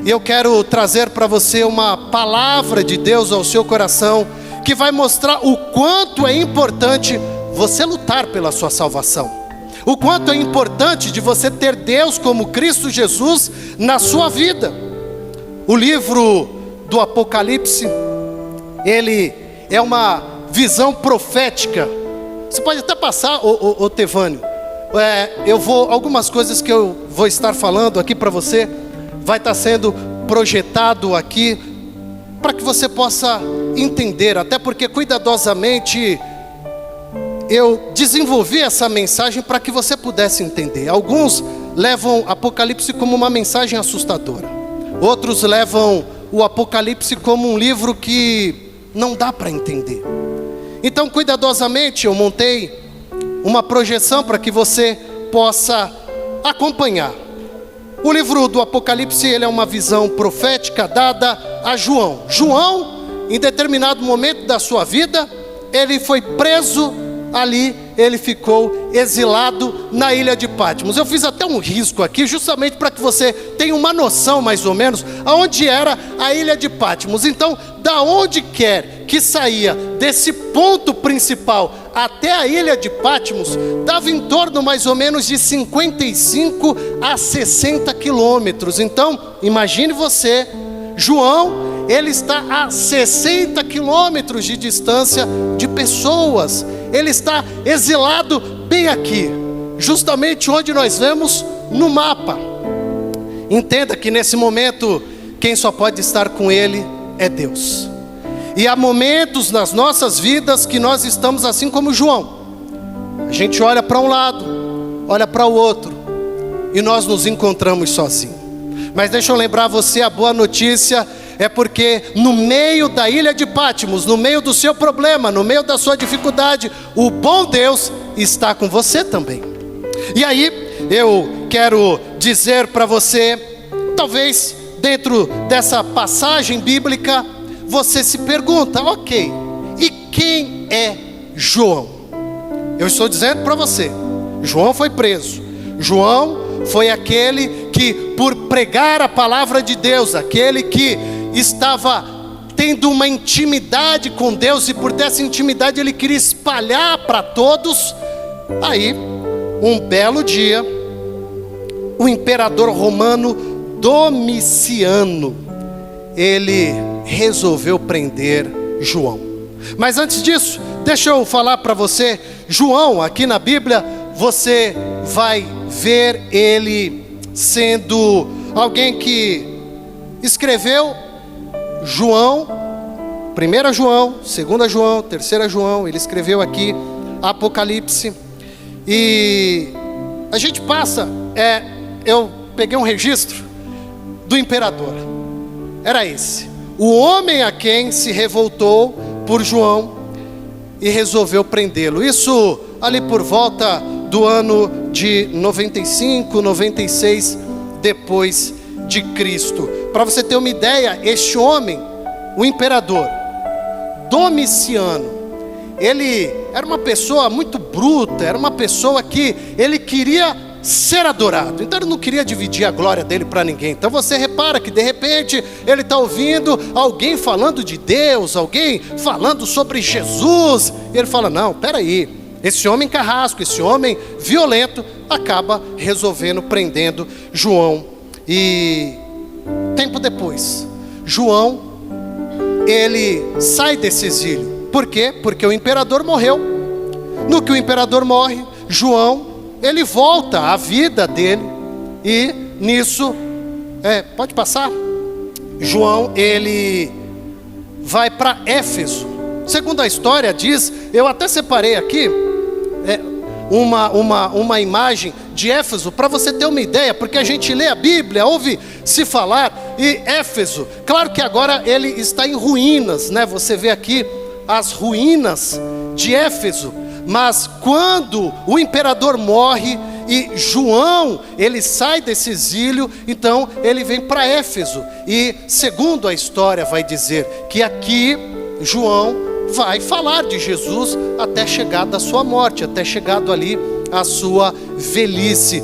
E eu quero trazer para você uma palavra de Deus ao seu coração, que vai mostrar o quanto é importante você lutar pela sua salvação. O quanto é importante de você ter Deus como Cristo Jesus na sua vida. O livro do Apocalipse, ele é uma visão profética. Você pode até passar, ô Tevânio. Algumas coisas que eu vou estar falando aqui para você, vai estar sendo projetado aqui, para que você possa entender, até porque cuidadosamente eu desenvolvi essa mensagem para que você pudesse entender. Alguns levam Apocalipse como uma mensagem assustadora, outros levam o Apocalipse como um livro que não dá para entender. Então, cuidadosamente, eu montei uma projeção para que você possa acompanhar. O livro do Apocalipse, ele é uma visão profética dada a João. João, em determinado momento da sua vida, ele foi preso ali, ele ficou exilado na ilha de Patmos. Eu fiz até um risco aqui, justamente para que você tenha uma noção mais ou menos aonde era a ilha de Patmos. Então, da onde quer que saía desse ponto principal até a ilha de Patmos, dava em torno mais ou menos de 55 a 60 quilômetros. Então, imagine você, João, ele está a 60 quilômetros de distância de pessoas. Ele está exilado bem aqui, justamente onde nós vemos no mapa. Entenda que nesse momento, quem só pode estar com ele é Deus. E há momentos nas nossas vidas que nós estamos assim como João. A gente olha para um lado, olha para o outro, e nós nos encontramos sozinhos. Mas deixa eu lembrar você, a boa notícia é porque no meio da ilha de Patmos, no meio do seu problema, no meio da sua dificuldade, o bom Deus está com você também. E aí eu quero dizer para você, talvez dentro dessa passagem bíblica, você se pergunta, ok, e quem é João? Eu estou dizendo para você, João foi preso. João foi aquele que, por pregar a palavra de Deus, aquele que estava tendo uma intimidade com Deus, e por dessa intimidade ele queria espalhar para todos. Aí, um belo dia, o imperador romano Domiciano, ele resolveu prender João. Mas antes disso, deixa eu falar para você, João, aqui na Bíblia, você vai ver ele sendo alguém que escreveu João, 1 João, 2 João, 3 João, ele escreveu aqui Apocalipse. E a gente passa, eu peguei um registro do imperador, era esse, o homem a quem se revoltou por João e resolveu prendê-lo. Isso ali por volta do ano de 95, 96 depois de Cristo. Para você ter uma ideia, este homem, o imperador Domiciano, ele era uma pessoa muito bruta, era uma pessoa que ele queria ser adorado, então ele não queria dividir a glória dele para ninguém. Então você repara que de repente ele está ouvindo alguém falando de Deus, alguém falando sobre Jesus, e ele fala, não, peraí, esse homem carrasco, esse homem violento, acaba resolvendo prendendo João. E tempo depois, João, ele sai desse exílio. Por quê? Porque o imperador morreu. No que o imperador morre, João, ele volta à vida dele. E nisso, pode passar, João, ele vai para Éfeso. Segundo a história diz, eu até separei aqui uma imagem de Éfeso, para você ter uma ideia, porque a gente lê a Bíblia, ouve se falar, e Éfeso, claro que agora ele está em ruínas, né? Você vê aqui as ruínas de Éfeso, mas quando o imperador morre e João, ele sai desse exílio, então ele vem para Éfeso, e segundo a história vai dizer que aqui João vai falar de Jesus até chegar da sua morte, até chegado ali a sua velhice.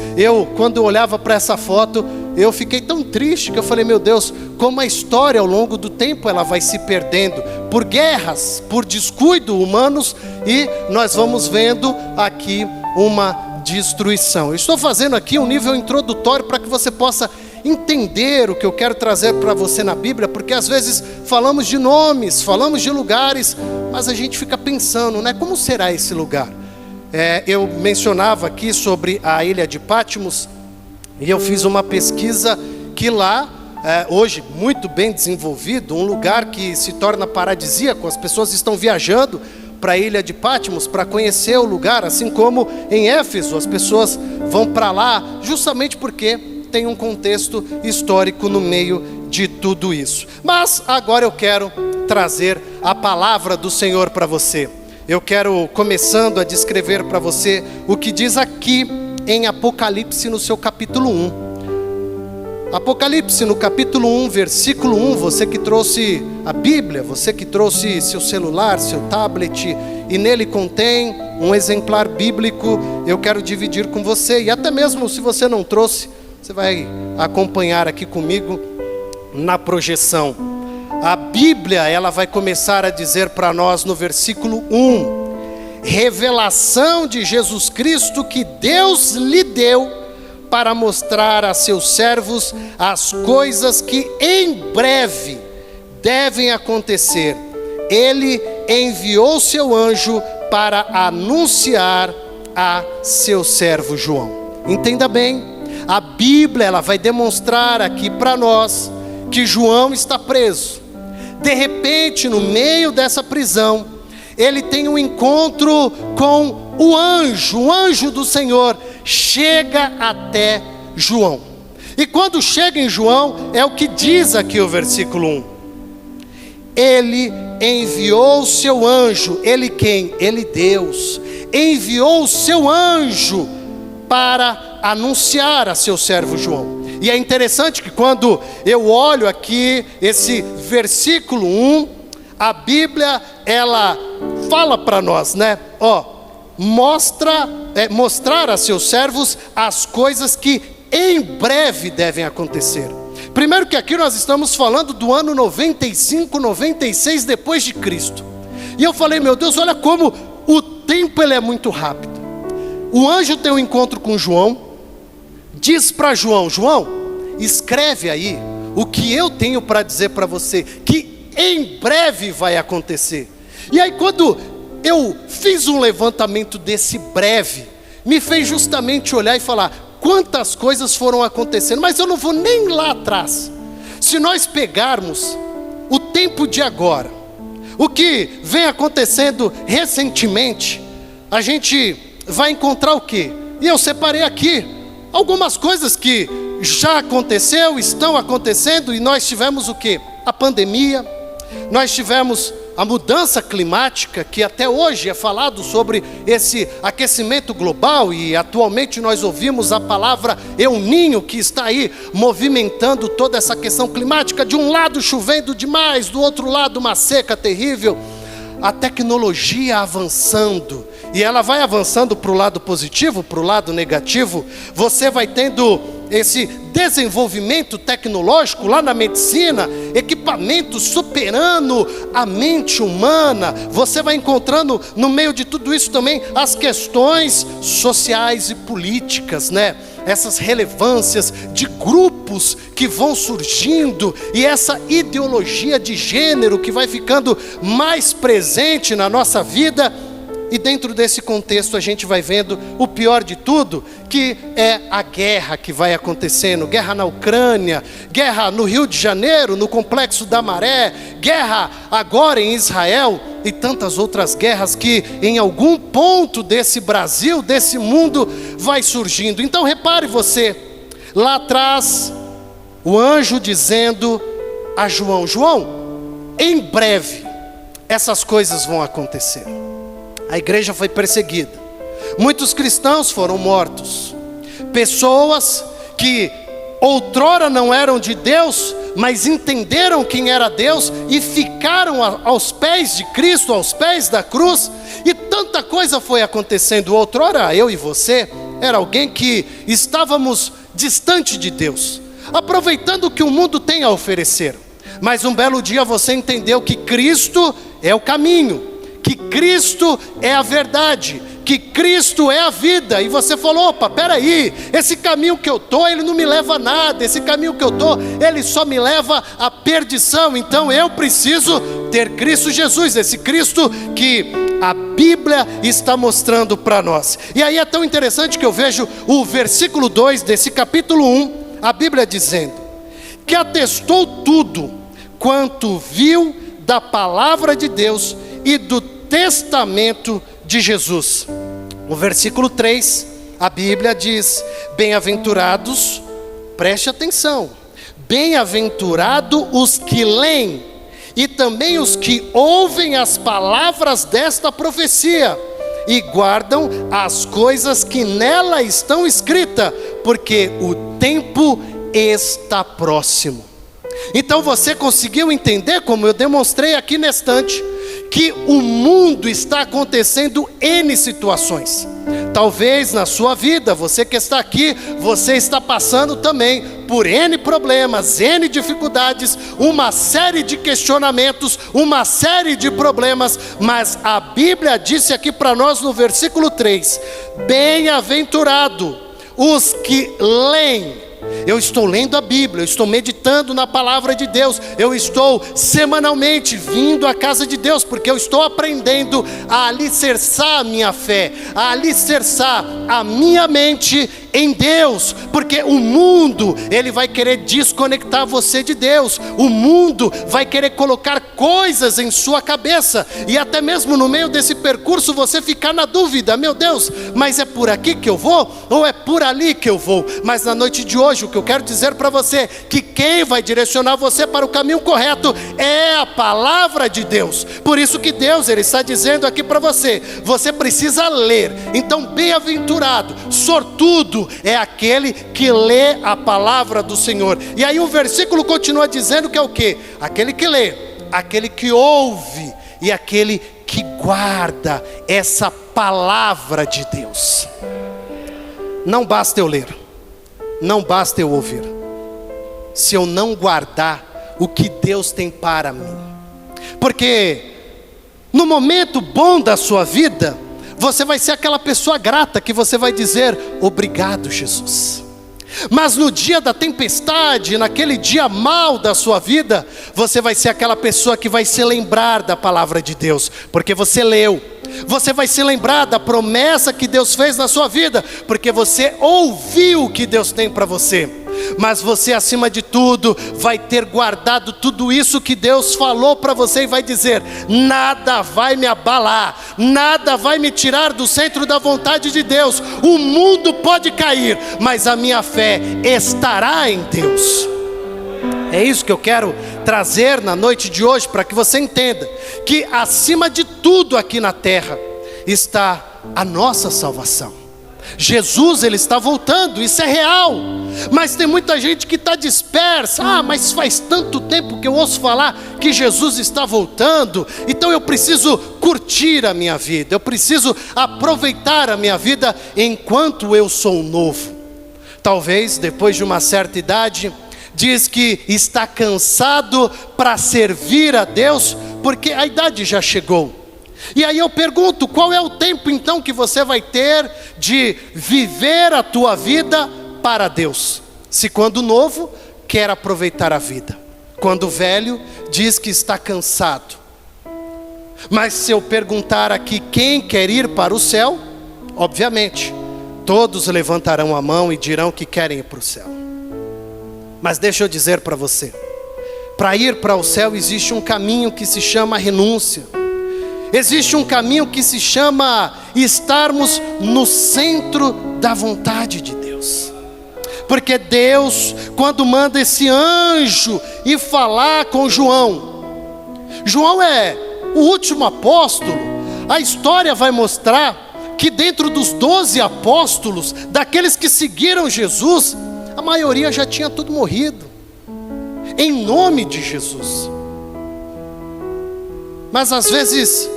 Quando eu olhava para essa foto, eu fiquei tão triste que eu falei, meu Deus, como a história ao longo do tempo ela vai se perdendo por guerras, por descuido humanos, e nós vamos vendo aqui uma destruição. Eu estou fazendo aqui um nível introdutório para que você possa entender o que eu quero trazer para você na Bíblia, porque às vezes falamos de nomes, falamos de lugares, mas a gente fica pensando, né, como será esse lugar? Eu mencionava aqui sobre a ilha de Patmos, e eu fiz uma pesquisa que lá, hoje muito bem desenvolvido, um lugar que se torna paradisíaco, as pessoas estão viajando para a ilha de Patmos para conhecer o lugar, assim como em Éfeso, as pessoas vão para lá justamente porque tem um contexto histórico no meio de tudo isso. Mas agora eu quero trazer a palavra do Senhor para você. Eu quero, começando a descrever para você o que diz aqui em Apocalipse no seu capítulo 1. Apocalipse no capítulo 1, versículo 1, você que trouxe a Bíblia, você que trouxe seu celular, seu tablet, e nele contém um exemplar bíblico, eu quero dividir com você, e até mesmo se você não trouxe, você vai acompanhar aqui comigo na projeção. A Bíblia, ela vai começar a dizer para nós no versículo 1, revelação de Jesus Cristo que Deus lhe deu para mostrar a seus servos as coisas que em breve devem acontecer. Ele enviou seu anjo para anunciar a seu servo João. Entenda bem, a Bíblia ela vai demonstrar aqui para nós que João está preso. De repente, no meio dessa prisão, ele tem um encontro com o anjo do Senhor, chega até João. E quando chega em João, é o que diz aqui o versículo 1. Ele enviou o seu anjo, ele quem? Ele Deus, enviou o seu anjo para anunciar a seu servo João. E é interessante que quando eu olho aqui esse versículo 1, a Bíblia, ela fala para nós, né? Mostrar a seus servos as coisas que em breve devem acontecer. Primeiro que aqui nós estamos falando do ano 95, 96 depois de Cristo. E eu falei, meu Deus, olha como o tempo ele é muito rápido. O anjo tem um encontro com João, diz para João, João, escreve aí o que eu tenho para dizer para você, que em breve vai acontecer. E aí quando eu fiz um levantamento desse breve, me fez justamente olhar e falar, quantas coisas foram acontecendo, mas eu não vou nem lá atrás. Se nós pegarmos o tempo de agora, o que vem acontecendo recentemente, a gente vai encontrar o quê? E eu separei aqui algumas coisas que já aconteceu, estão acontecendo, e nós tivemos o quê? A pandemia, nós tivemos a mudança climática, que até hoje é falado sobre esse aquecimento global, e atualmente nós ouvimos a palavra El Niño, que está aí movimentando toda essa questão climática, de um lado chovendo demais, do outro lado uma seca terrível. A tecnologia avançando, e ela vai avançando para o lado positivo, para o lado negativo. Você vai tendo esse desenvolvimento tecnológico lá na medicina, equipamentos superando a mente humana. Você vai encontrando no meio de tudo isso também as questões sociais e políticas, né? Essas relevâncias de grupos que vão surgindo, e essa ideologia de gênero que vai ficando mais presente na nossa vida. E dentro desse contexto a gente vai vendo o pior de tudo, que é a guerra que vai acontecendo. Guerra na Ucrânia, guerra no Rio de Janeiro, no Complexo da Maré, guerra agora em Israel, e tantas outras guerras que em algum ponto desse Brasil, desse mundo, vai surgindo. Então repare você, lá atrás, o anjo dizendo a João, João, em breve essas coisas vão acontecer. A igreja foi perseguida, muitos cristãos foram mortos, pessoas que outrora não eram de Deus, mas entenderam quem era Deus e ficaram aos pés de Cristo, aos pés da cruz, e tanta coisa foi acontecendo. Outrora eu e você era alguém que estávamos distante de Deus, aproveitando o que o mundo tem a oferecer. Mas um belo dia você entendeu que Cristo é o caminho, que Cristo é a verdade, que Cristo é a vida, e você falou: opa, peraí, esse caminho que eu estou, ele não me leva a nada, esse caminho que eu estou, ele só me leva à perdição, então eu preciso ter Cristo Jesus, esse Cristo que a Bíblia está mostrando para nós. E aí é tão interessante que eu vejo o versículo 2 desse capítulo 1, a Bíblia dizendo, que atestou tudo quanto viu da palavra de Deus e do testamento de Jesus. No versículo 3, a Bíblia diz: bem-aventurados, preste atenção, bem-aventurado os que leem, e também os que ouvem as palavras desta profecia, e guardam as coisas que nela estão escritas, porque o tempo está próximo. Então você conseguiu entender, como eu demonstrei aqui na estante, que o mundo está acontecendo N situações. Talvez na sua vida, você que está aqui, você está passando também por N problemas, N dificuldades, uma série de questionamentos, uma série de problemas, mas a Bíblia disse aqui para nós no versículo 3, bem-aventurado os que leem. Eu estou lendo a Bíblia, eu estou meditando na palavra de Deus, eu estou semanalmente vindo à casa de Deus, porque eu estou aprendendo a alicerçar a minha fé, a alicerçar a minha mente em Deus, porque o mundo, ele vai querer desconectar você de Deus, o mundo vai querer colocar coisas em sua cabeça, e até mesmo no meio desse percurso você ficar na dúvida: meu Deus, mas é por aqui que eu vou, ou é por ali que eu vou? Mas na noite de hoje, o que eu quero dizer para você, que quem vai direcionar você para o caminho correto é a palavra de Deus. Por isso que Deus, ele está dizendo aqui para você, você precisa ler. Então bem-aventurado, sortudo é aquele que lê a palavra do Senhor. E aí o versículo continua dizendo que é o quê? Aquele que lê, aquele que ouve e aquele que guarda essa palavra de Deus. Não basta eu ler, não basta eu ouvir, se eu não guardar o que Deus tem para mim. Porque no momento bom da sua vida, você vai ser aquela pessoa grata que você vai dizer: obrigado, Jesus. Mas no dia da tempestade, naquele dia mau da sua vida, você vai ser aquela pessoa que vai se lembrar da palavra de Deus, porque você leu. Você vai se lembrar da promessa que Deus fez na sua vida, porque você ouviu o que Deus tem para você. Mas você, acima de tudo, vai ter guardado tudo isso que Deus falou para você e vai dizer: nada vai me abalar, nada vai me tirar do centro da vontade de Deus. O mundo pode cair, mas a minha fé estará em Deus. É isso que eu quero trazer na noite de hoje, para que você entenda que acima de tudo aqui na terra está a nossa salvação. Jesus, ele está voltando, isso é real. Mas tem muita gente que está dispersa. Mas faz tanto tempo que eu ouço falar que Jesus está voltando, então eu preciso curtir a minha vida, eu preciso aproveitar a minha vida enquanto eu sou novo. Talvez depois de uma certa idade, diz que está cansado para servir a Deus, porque a idade já chegou. E aí eu pergunto: qual é o tempo então que você vai ter de viver a tua vida para Deus? Se quando novo, quer aproveitar a vida, quando velho, diz que está cansado. Mas se eu perguntar aqui quem quer ir para o céu, obviamente todos levantarão a mão e dirão que querem ir para o céu. Mas deixa eu dizer para você, para ir para o céu existe um caminho que se chama renúncia. Existe um caminho que se chama estarmos no centro da vontade de Deus. Porque Deus, quando manda esse anjo ir falar com João, João é o último apóstolo. A história vai mostrar que dentro dos 12 apóstolos, daqueles que seguiram Jesus, a maioria já tinha tudo morrido, em nome de Jesus. Mas às vezes,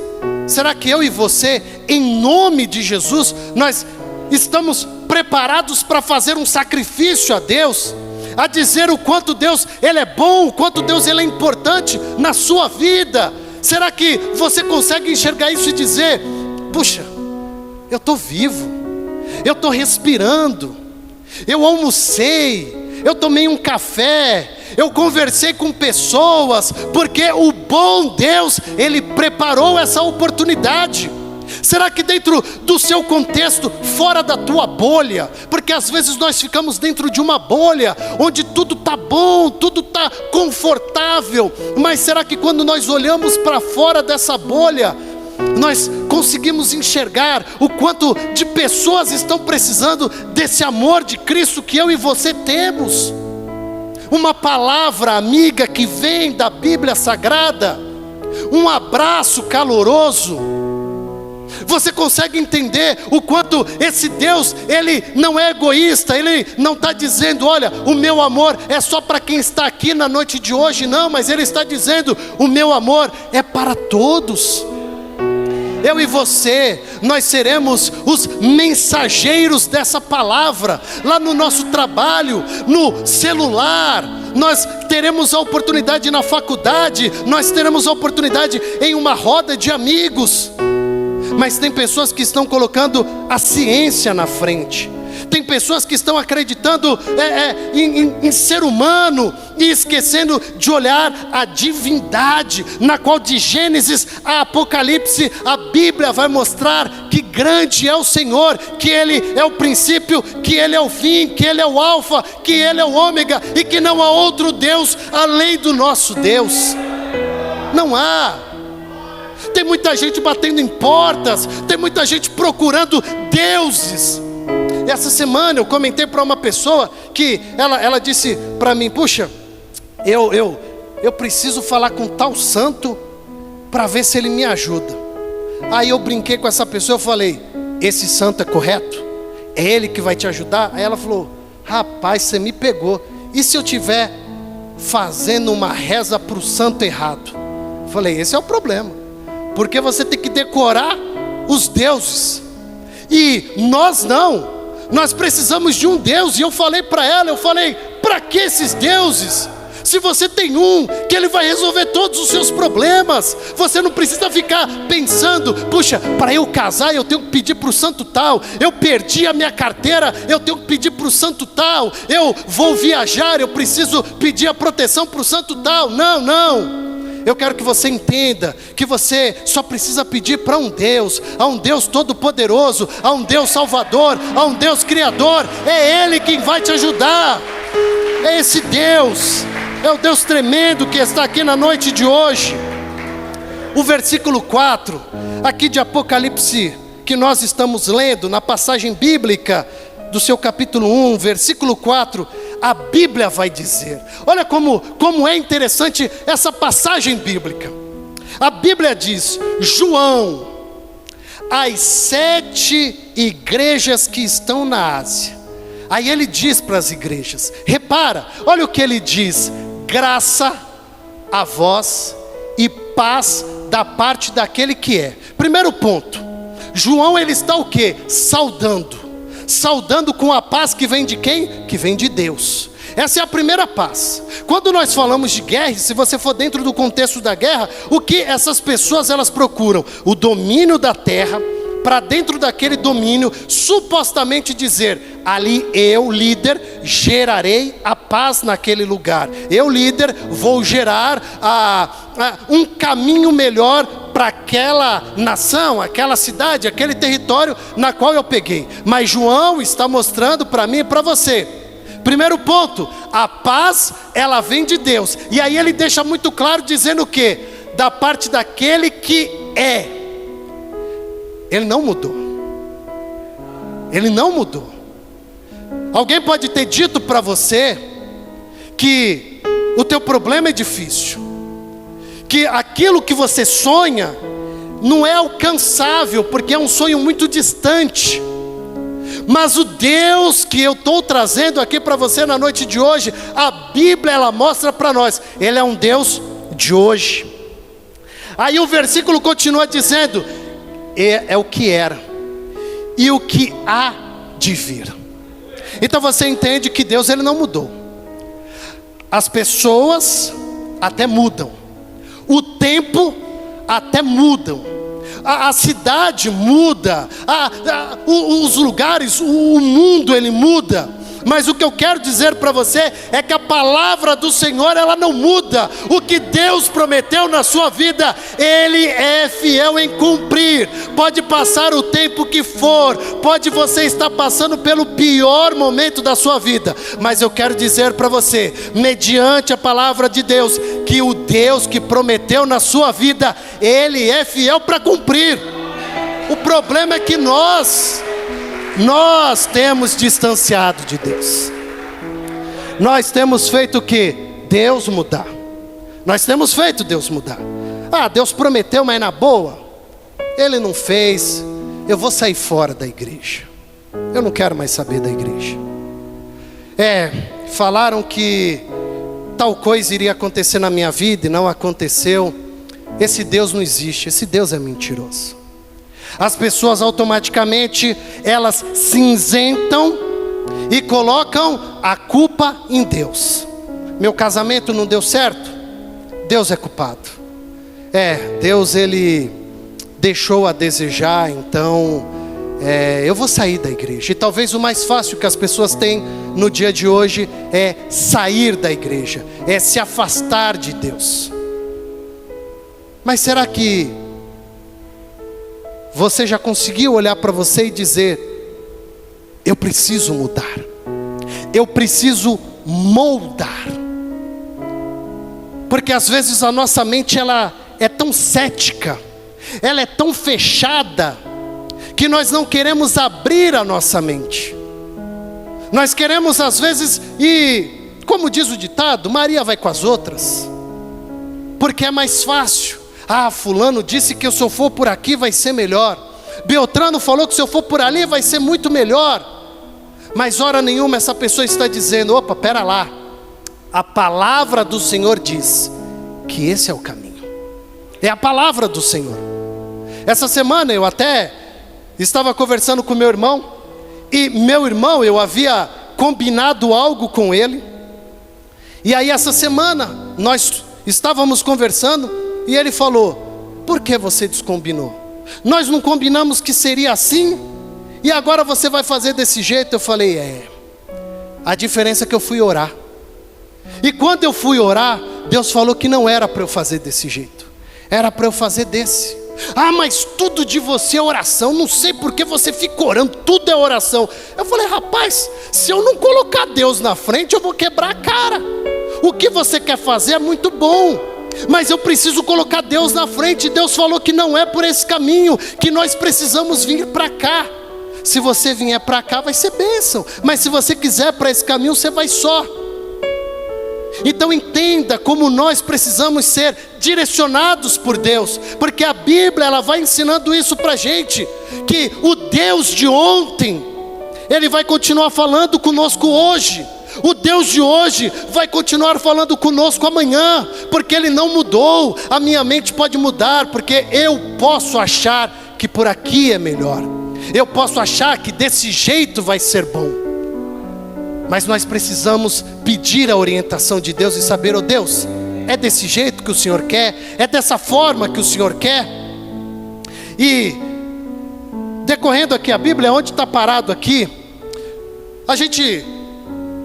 será que eu e você, em nome de Jesus, nós estamos preparados para fazer um sacrifício a Deus? a dizer o quanto Deus ele é bom, o quanto Deus ele é importante na sua vida. Será que você consegue enxergar isso e dizer: puxa, eu estou vivo, eu estou respirando, eu almocei, eu tomei um café, eu conversei com pessoas, porque o bom Deus, Ele preparou essa oportunidade. Será que dentro do seu contexto, fora da tua bolha, porque às vezes nós ficamos dentro de uma bolha, onde tudo está bom, tudo está confortável, mas será que quando nós olhamos para fora dessa bolha, nós conseguimos enxergar o quanto de pessoas estão precisando desse amor de Cristo que eu e você temos? Uma palavra amiga que vem da Bíblia Sagrada, um abraço caloroso. Você consegue entender o quanto esse Deus, Ele não é egoísta, Ele não está dizendo: olha, o meu amor é só para quem está aqui na noite de hoje, não, mas Ele está dizendo: o meu amor é para todos. Eu e você, nós seremos os mensageiros dessa palavra, lá no nosso trabalho, no celular, nós teremos a oportunidade na faculdade, nós teremos a oportunidade em uma roda de amigos. Mas tem pessoas que estão colocando a ciência na frente. Tem pessoas que estão acreditando em ser humano e esquecendo de olhar a divindade, na qual de Gênesis a Apocalipse a Bíblia vai mostrar que grande é o Senhor, que Ele é o princípio, que Ele é o fim, que Ele é o alfa, que Ele é o ômega e que não há outro Deus além do nosso Deus. Não há. Tem muita gente batendo em portas, tem muita gente procurando deuses. Essa semana eu comentei para uma pessoa que ela disse para mim: puxa, eu preciso falar com tal santo para ver se ele me ajuda. Aí eu brinquei com essa pessoa, eu falei: esse santo é correto? É ele que vai te ajudar? Aí ela falou: rapaz, você me pegou. E se eu estiver fazendo uma reza para o santo errado? Eu falei: esse é o problema, porque você tem que decorar os deuses, e nós não. Nós precisamos de um Deus. E eu falei para ela, para que esses deuses? Se você tem um, que Ele vai resolver todos os seus problemas. Você não precisa ficar pensando: puxa, para eu casar eu tenho que pedir para o santo tal, eu perdi a minha carteira, eu tenho que pedir para o santo tal, eu vou viajar, eu preciso pedir a proteção para o santo tal. Não, não. Eu quero que você entenda que você só precisa pedir para um Deus, a um Deus todo-poderoso, a um Deus salvador, a um Deus criador. É Ele quem vai te ajudar. É esse Deus, é o Deus tremendo que está aqui na noite de hoje. O versículo 4, aqui de Apocalipse, que nós estamos lendo, na passagem bíblica do seu capítulo 1, versículo 4, a Bíblia vai dizer, olha como é interessante essa passagem bíblica. A Bíblia diz: João, as 7 igrejas que estão na Ásia. Aí ele diz para as igrejas, repara, olha o que ele diz: graça a vós e paz da parte daquele que é. Primeiro ponto, João ele está o quê? Saudando com a paz que vem de quem? Que vem de Deus. Essa é a primeira paz. Quando nós falamos de guerra, se você for dentro do contexto da guerra, o que essas pessoas elas procuram? O domínio da terra, para dentro daquele domínio, supostamente dizer: ali eu, líder, gerarei a paz naquele lugar. Eu, líder, vou gerar um caminho melhor para aquela nação, aquela cidade, aquele território na qual eu peguei. Mas João está mostrando para mim e para você. Primeiro ponto, a paz ela vem de Deus. E aí ele deixa muito claro dizendo o quê? Da parte daquele que é. Ele não mudou. Ele não mudou. Alguém pode ter dito para você que o teu problema é difícil, que aquilo que você sonha não é alcançável, porque é um sonho muito distante. Mas o Deus que eu estou trazendo aqui para você na noite de hoje, a Bíblia ela mostra para nós, Ele é um Deus de hoje. Aí o versículo continua dizendo: é o que era e o que há de vir. Então você entende que Deus ele não mudou. As pessoas até mudam, o tempo até mudam, a cidade muda, os lugares, o mundo ele muda. Mas o que eu quero dizer para você é que a palavra do Senhor ela não muda. O que Deus prometeu na sua vida, Ele é fiel em cumprir. Pode passar o tempo que for, pode você estar passando pelo pior momento da sua vida, mas eu quero dizer para você, mediante a palavra de Deus, que o Deus que prometeu na sua vida, Ele é fiel para cumprir. O problema é que nós temos distanciado de Deus. Nós temos feito o quê? Deus mudar. Nós temos feito Deus mudar. Deus prometeu, mas na boa, Ele não fez. Eu vou sair fora da igreja. Eu não quero mais saber da igreja. Falaram que tal coisa iria acontecer na minha vida e não aconteceu. Esse Deus não existe, esse Deus é mentiroso. As pessoas automaticamente, elas cinzentam e colocam a culpa em Deus. Meu casamento não deu certo? Deus é culpado. Deus ele deixou a desejar, então eu vou sair da igreja. E talvez o mais fácil que as pessoas têm no dia de hoje é sair da igreja, é se afastar de Deus. Mas será que você já conseguiu olhar para você e dizer: eu preciso mudar, eu preciso moldar? Porque às vezes a nossa mente ela é tão cética, ela é tão fechada, que nós não queremos abrir a nossa mente. Nós queremos às vezes ir, como diz o ditado, Maria vai com as outras, porque é mais fácil. Fulano disse que se eu for por aqui vai ser melhor. Beltrano falou que se eu for por ali vai ser muito melhor. Mas hora nenhuma essa pessoa está dizendo: opa, pera lá. A palavra do Senhor diz que esse é o caminho. É a palavra do Senhor. Essa semana eu até estava conversando com meu irmão. E meu irmão, eu havia combinado algo com ele. E aí essa semana nós estávamos conversando. E ele falou: por que você descombinou? Nós não combinamos que seria assim, e agora você vai fazer desse jeito? Eu falei: a diferença é que eu fui orar. E quando eu fui orar, Deus falou que não era para eu fazer desse jeito, era para eu fazer desse. Mas tudo de você é oração, não sei por que você fica orando, tudo é oração. Eu falei: rapaz, se eu não colocar Deus na frente, eu vou quebrar a cara. O que você quer fazer é muito bom, mas eu preciso colocar Deus na frente. Deus falou que não é por esse caminho, que nós precisamos vir para cá. Se você vier para cá vai ser bênção, mas se você quiser para esse caminho, você vai só. Então entenda como nós precisamos ser direcionados por Deus, porque a Bíblia ela vai ensinando isso para a gente, que o Deus de ontem, Ele vai continuar falando conosco hoje. O Deus de hoje vai continuar falando conosco amanhã, porque Ele não mudou. A minha mente pode mudar, porque eu posso achar que por aqui é melhor, eu posso achar que desse jeito vai ser bom, mas nós precisamos pedir a orientação de Deus e saber: oh Deus, é desse jeito que o Senhor quer? É dessa forma que o Senhor quer? E decorrendo aqui a Bíblia, onde está parado aqui, a gente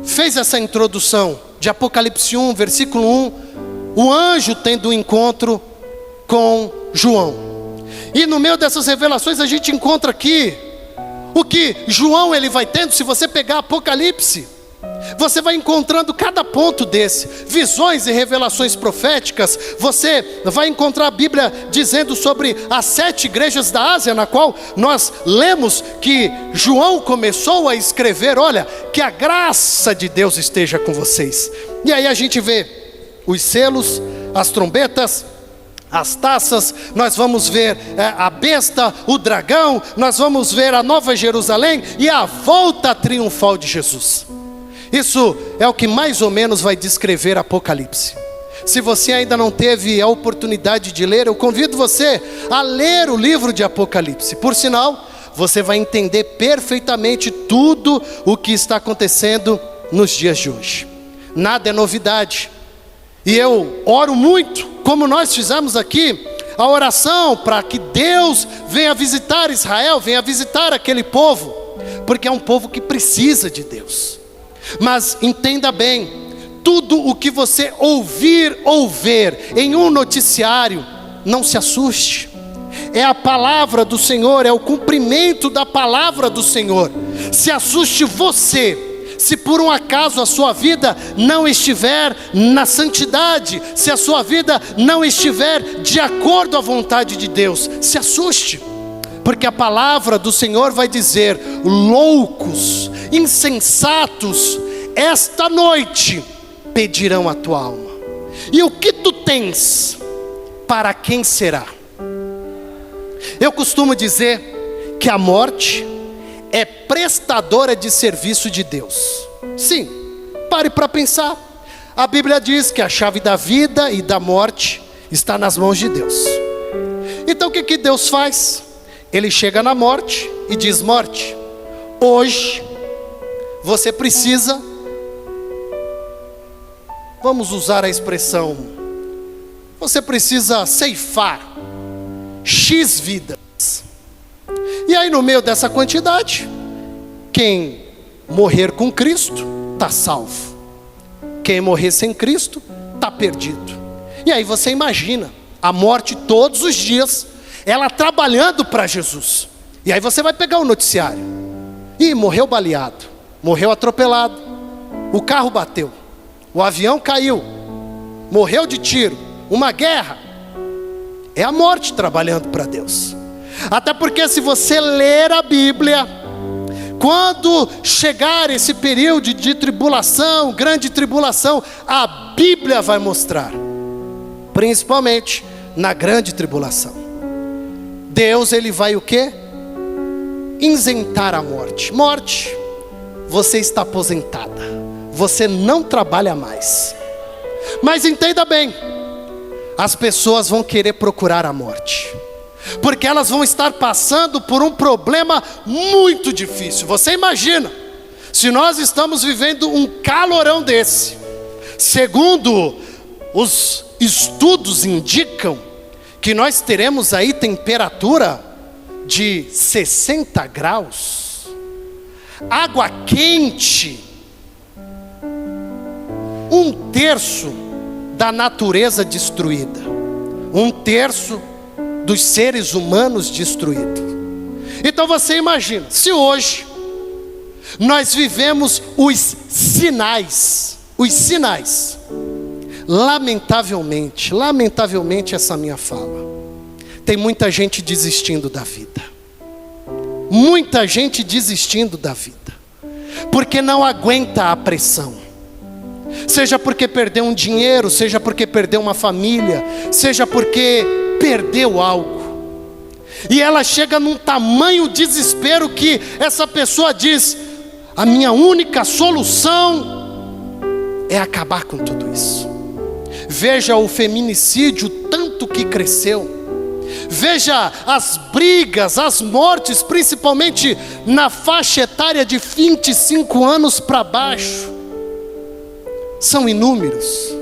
fez essa introdução de Apocalipse 1, versículo 1, o anjo tendo um encontro com João. E no meio dessas revelações a gente encontra aqui o que João ele vai tendo. Se você pegar Apocalipse, você vai encontrando cada ponto desse, visões e revelações proféticas. Você vai encontrar a Bíblia dizendo sobre as 7 igrejas da Ásia, na qual nós lemos que João começou a escrever: olha, que a graça de Deus esteja com vocês. E aí a gente vê os selos, as trombetas, as taças, nós vamos ver a besta, o dragão, nós vamos ver a Nova Jerusalém e a volta triunfal de Jesus. Isso é o que mais ou menos vai descrever Apocalipse. Se você ainda não teve a oportunidade de ler, eu convido você a ler o livro de Apocalipse. Por sinal, você vai entender perfeitamente tudo o que está acontecendo nos dias de hoje. nada é novidade. E eu oro muito, como nós fizemos aqui, a oração para que Deus venha visitar Israel, venha visitar aquele povo, porque é um povo que precisa de Deus. Mas entenda bem, tudo o que você ouvir ou ver em um noticiário, não se assuste. É a palavra do Senhor, é o cumprimento da palavra do Senhor. Se assuste você, se por um acaso a sua vida não estiver na santidade, se a sua vida não estiver de acordo à vontade de Deus, se assuste, porque a palavra do Senhor vai dizer: loucos, insensatos, esta noite pedirão a tua alma. E o que tu tens, para quem será? Eu costumo dizer que a morte é prestadora de serviço de Deus. Sim, pare para pensar. A Bíblia diz que a chave da vida e da morte está nas mãos de Deus. Então o que Deus faz? Ele chega na morte e diz: morte, hoje você precisa, vamos usar a expressão, você precisa ceifar X vidas. E aí no meio dessa quantidade, quem morrer com Cristo está salvo, quem morrer sem Cristo está perdido. E aí você imagina a morte todos os dias, ela trabalhando para Jesus. E aí você vai pegar o noticiário: ih, morreu baleado, morreu atropelado, o carro bateu, o avião caiu, morreu de tiro, uma guerra. É a morte trabalhando para Deus. Até porque se você ler a Bíblia, quando chegar esse período de tribulação, grande tribulação, a Bíblia vai mostrar, principalmente na grande tribulação, Deus ele vai o quê? Isentar a morte. Morte, você está aposentada, você não trabalha mais. Mas entenda bem, as pessoas vão querer procurar a morte, porque elas vão estar passando por um problema muito difícil. Você imagina, se nós estamos vivendo um calorão desse, segundo os estudos indicam, que nós teremos aí temperatura de 60 graus, água quente, 1/3 da natureza destruída, 1/3 dos seres humanos destruídos. Então você imagina, se hoje nós vivemos os sinais, lamentavelmente essa minha fala, tem muita gente desistindo da vida, porque não aguenta a pressão. Seja porque perdeu um dinheiro, seja porque perdeu uma família, seja porque perdeu algo. E ela chega num tamanho desespero que essa pessoa diz: a minha única solução é acabar com tudo isso. Veja o feminicídio, tanto que cresceu. Veja as brigas, as mortes, principalmente na faixa etária de 25 anos para baixo. São inúmeros.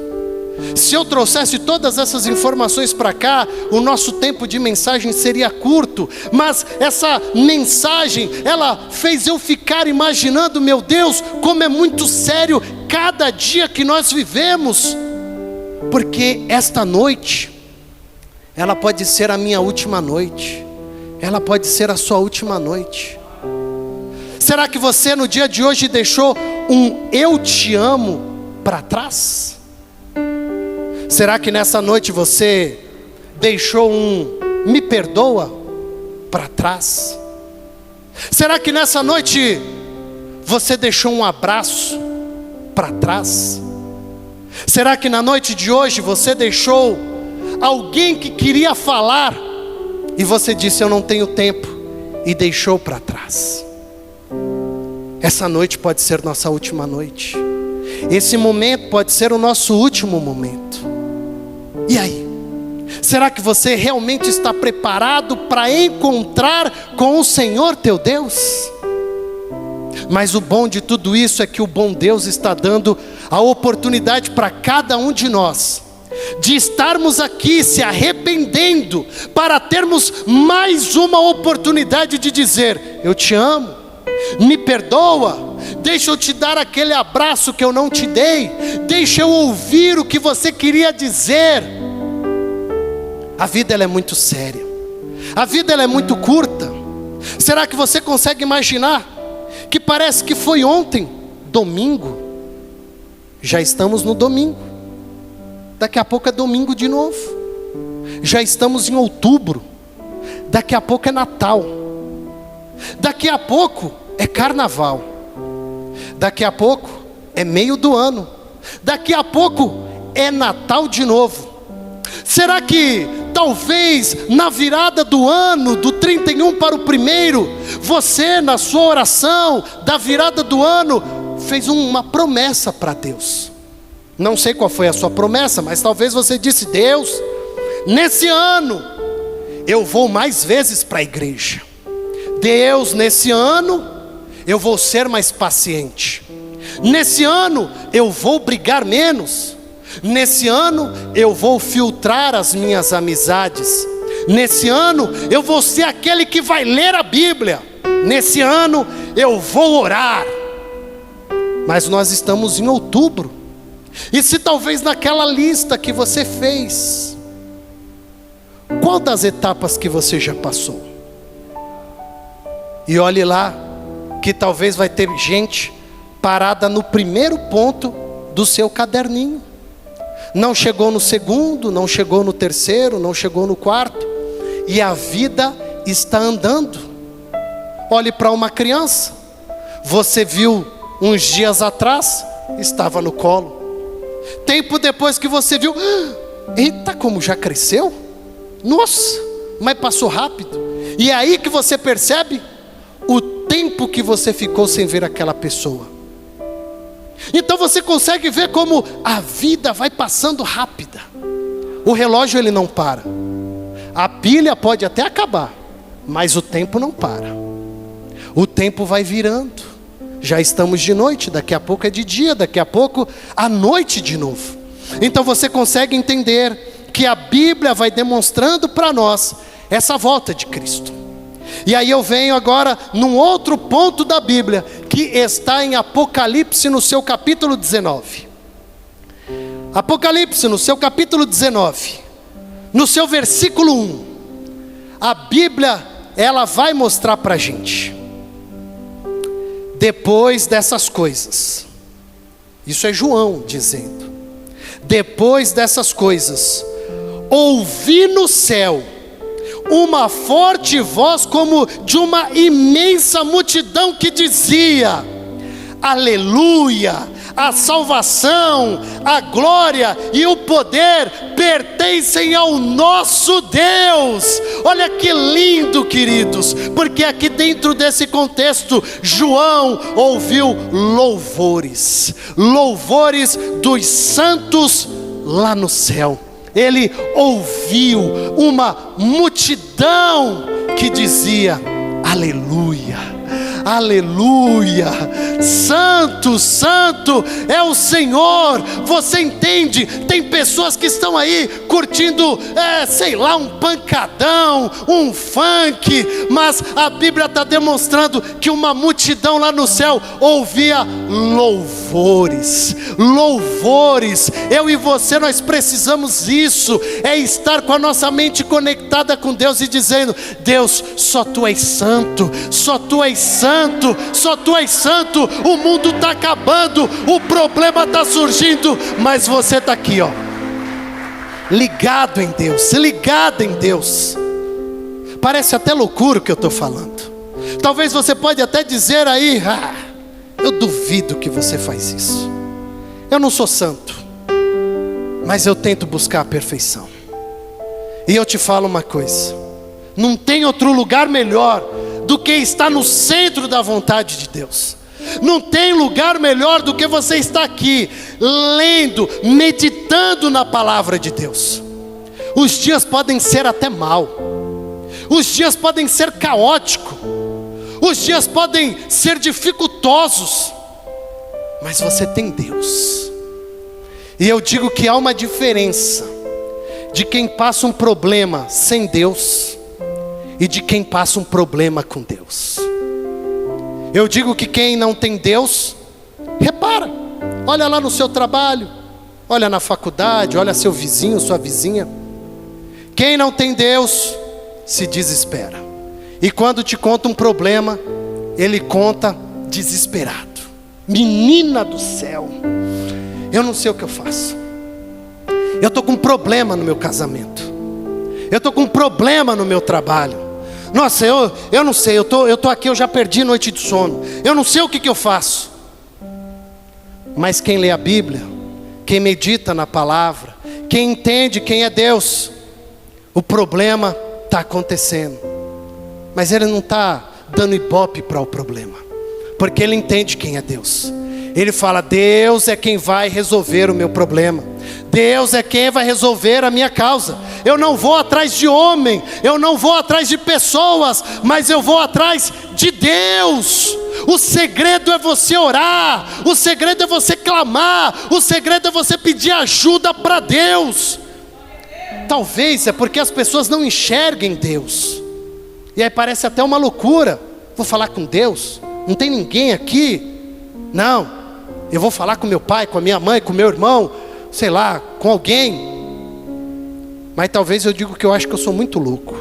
Se eu trouxesse todas essas informações para cá, o nosso tempo de mensagem seria curto. Mas essa mensagem, ela fez eu ficar imaginando, meu Deus, como é muito sério cada dia que nós vivemos. Porque esta noite, ela pode ser a minha última noite, ela pode ser a sua última noite. Será que você no dia de hoje deixou um eu te amo para trás? Será que nessa noite você deixou um me perdoa para trás? Será que nessa noite você deixou um abraço para trás? Será que na noite de hoje você deixou alguém que queria falar e você disse: eu não tenho tempo, e deixou para trás? Essa noite pode ser nossa última noite. Esse momento pode ser o nosso último momento. E aí? Será que você realmente está preparado para encontrar com o Senhor teu Deus? Mas o bom de tudo isso é que o bom Deus está dando a oportunidade para cada um de nós de estarmos aqui se arrependendo, para termos mais uma oportunidade de dizer: eu te amo, me perdoa, deixa eu te dar aquele abraço que eu não te dei, deixa eu ouvir o que você queria dizer. A vida ela é muito séria, a vida ela é muito curta. Será que você consegue imaginar que parece que foi ontem, domingo? Já estamos no domingo, daqui a pouco é domingo de novo. Já estamos em outubro, daqui a pouco é Natal, daqui a pouco é Carnaval, daqui a pouco é meio do ano, daqui a pouco é Natal de novo. Será que talvez na virada do ano, do 31 para o 1º, você na sua oração da virada do ano fez uma promessa para Deus? Não sei qual foi a sua promessa, mas talvez você disse: Deus, nesse ano eu vou mais vezes para a igreja. Deus, nesse ano eu vou ser mais paciente. Nesse ano eu vou brigar menos. Nesse ano eu vou filtrar as minhas amizades. Nesse ano eu vou ser aquele que vai ler a Bíblia. Nesse ano eu vou orar. Mas nós estamos em outubro. E se talvez naquela lista que você fez, qual das etapas que você já passou? E olhe lá, que talvez vai ter gente parada no primeiro ponto do seu caderninho. Não chegou no segundo, não chegou no terceiro, não chegou no quarto. E a vida está andando. Olhe para uma criança. Você viu uns dias atrás, estava no colo. Tempo depois que você viu, eita, como já cresceu. Nossa, mas passou rápido. E é aí que você percebe o tempo que você ficou sem ver aquela pessoa. Então você consegue ver como a vida vai passando rápida. O relógio ele não para. A pilha pode até acabar, mas o tempo não para. O tempo vai virando. Já estamos de noite, daqui a pouco é de dia, daqui a pouco à noite de novo. Então você consegue entender que a Bíblia vai demonstrando para nós essa volta de Cristo. E aí eu venho agora num outro ponto da Bíblia, que está em Apocalipse no seu capítulo 19. Apocalipse no seu capítulo 19, no seu versículo 1. A Bíblia, ela vai mostrar para a gente. Depois dessas coisas, isso é João dizendo, depois dessas coisas, ouvi no céu uma forte voz como de uma imensa multidão que dizia: aleluia, a salvação, a glória e o poder pertencem ao nosso Deus. Olha que lindo, queridos, porque aqui dentro desse contexto, João ouviu louvores, louvores dos santos lá no céu. Ele ouviu uma multidão que dizia: aleluia, aleluia, santo, santo é o Senhor. Você entende? Tem pessoas que estão aí curtindo, sei lá, um pancadão, um funk, mas a Bíblia está demonstrando que uma multidão lá no céu ouvia louvores, louvores. Eu e você, nós precisamos isso, é estar com a nossa mente conectada com Deus e dizendo: Deus, só Tu és santo, só Tu és santo, só Tu és santo. O mundo está acabando, o problema está surgindo, mas você está aqui, ó, ligado em Deus, ligado em Deus. Parece até loucura o que eu estou falando. Talvez você pode até dizer aí: eu duvido que você faz isso. Eu não sou santo, mas eu tento buscar a perfeição. E eu te falo uma coisa: não tem outro lugar melhor do que estar no centro da vontade de Deus. Não tem lugar melhor do que você estar aqui, lendo, meditando na palavra de Deus. Os dias podem ser até mau, os dias podem ser caóticos, os dias podem ser dificultosos, mas você tem Deus. E eu digo que há uma diferença de quem passa um problema sem Deus e de quem passa um problema com Deus. Eu digo que quem não tem Deus, repara, olha lá no seu trabalho, olha na faculdade, olha seu vizinho, sua vizinha. Quem não tem Deus se desespera. E quando te conta um problema, ele conta desesperado. Menina do céu, eu não sei o que eu faço. Eu estou com um problema no meu casamento. Eu estou com um problema no meu trabalho. Nossa, eu não sei, eu tô aqui, eu já perdi noite de sono. Eu não sei o que eu faço. Mas quem lê a Bíblia, quem medita na palavra, quem entende quem é Deus, o problema está acontecendo, mas ele não está dando ibope para o problema, porque ele entende quem é Deus. Ele fala: Deus é quem vai resolver o meu problema, Deus é quem vai resolver a minha causa. Eu não vou atrás de homem, eu não vou atrás de pessoas, mas eu vou atrás de Deus. O segredo é você orar, o segredo é você clamar, o segredo é você pedir ajuda para Deus. Talvez é porque as pessoas não enxerguem Deus, e aí parece até uma loucura. Vou falar com Deus? Não tem ninguém aqui? Não, eu vou falar com meu pai, com a minha mãe, com meu irmão, sei lá, com alguém. Mas talvez eu digo que eu acho que eu sou muito louco.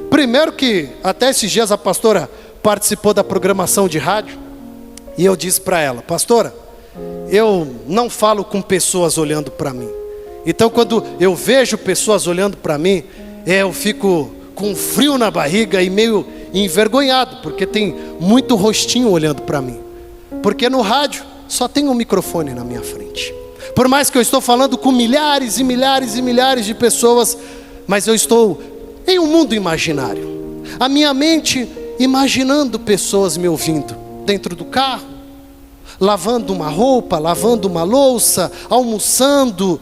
Primeiro que até esses dias a pastora participou da programação de rádio, e eu disse para ela: pastora, eu não falo com pessoas olhando para mim. Então quando eu vejo pessoas olhando para mim, eu fico com frio na barriga e meio envergonhado, porque tem muito rostinho olhando para mim. Porque no rádio só tem um microfone na minha frente. Por mais que eu estou falando com milhares e milhares e milhares de pessoas, mas eu estou em um mundo imaginário. A minha mente imaginando pessoas me ouvindo dentro do carro, lavando uma roupa, lavando uma louça, almoçando,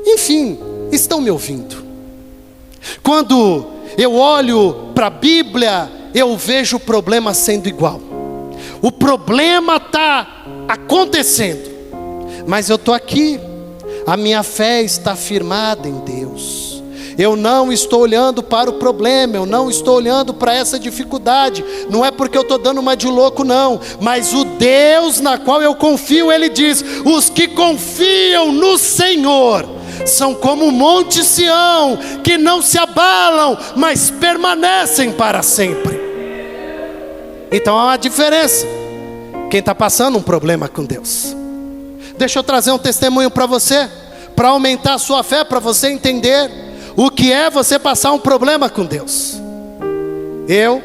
enfim, estão me ouvindo. Quando eu olho para a Bíblia, eu vejo o problema sendo igual. O problema está acontecendo, mas eu estou aqui, a minha fé está firmada em Deus. Eu não estou olhando para o problema, eu não estou olhando para essa dificuldade. Não é porque eu estou dando uma de louco não, mas o Deus na qual eu confio, Ele diz: os que confiam no Senhor são como o monte Sião, que não se abalam, mas permanecem para sempre. Então há uma diferença, quem está passando um problema com Deus. Deixa eu trazer um testemunho para você, para aumentar a sua fé, para você entender o que é você passar um problema com Deus. Eu,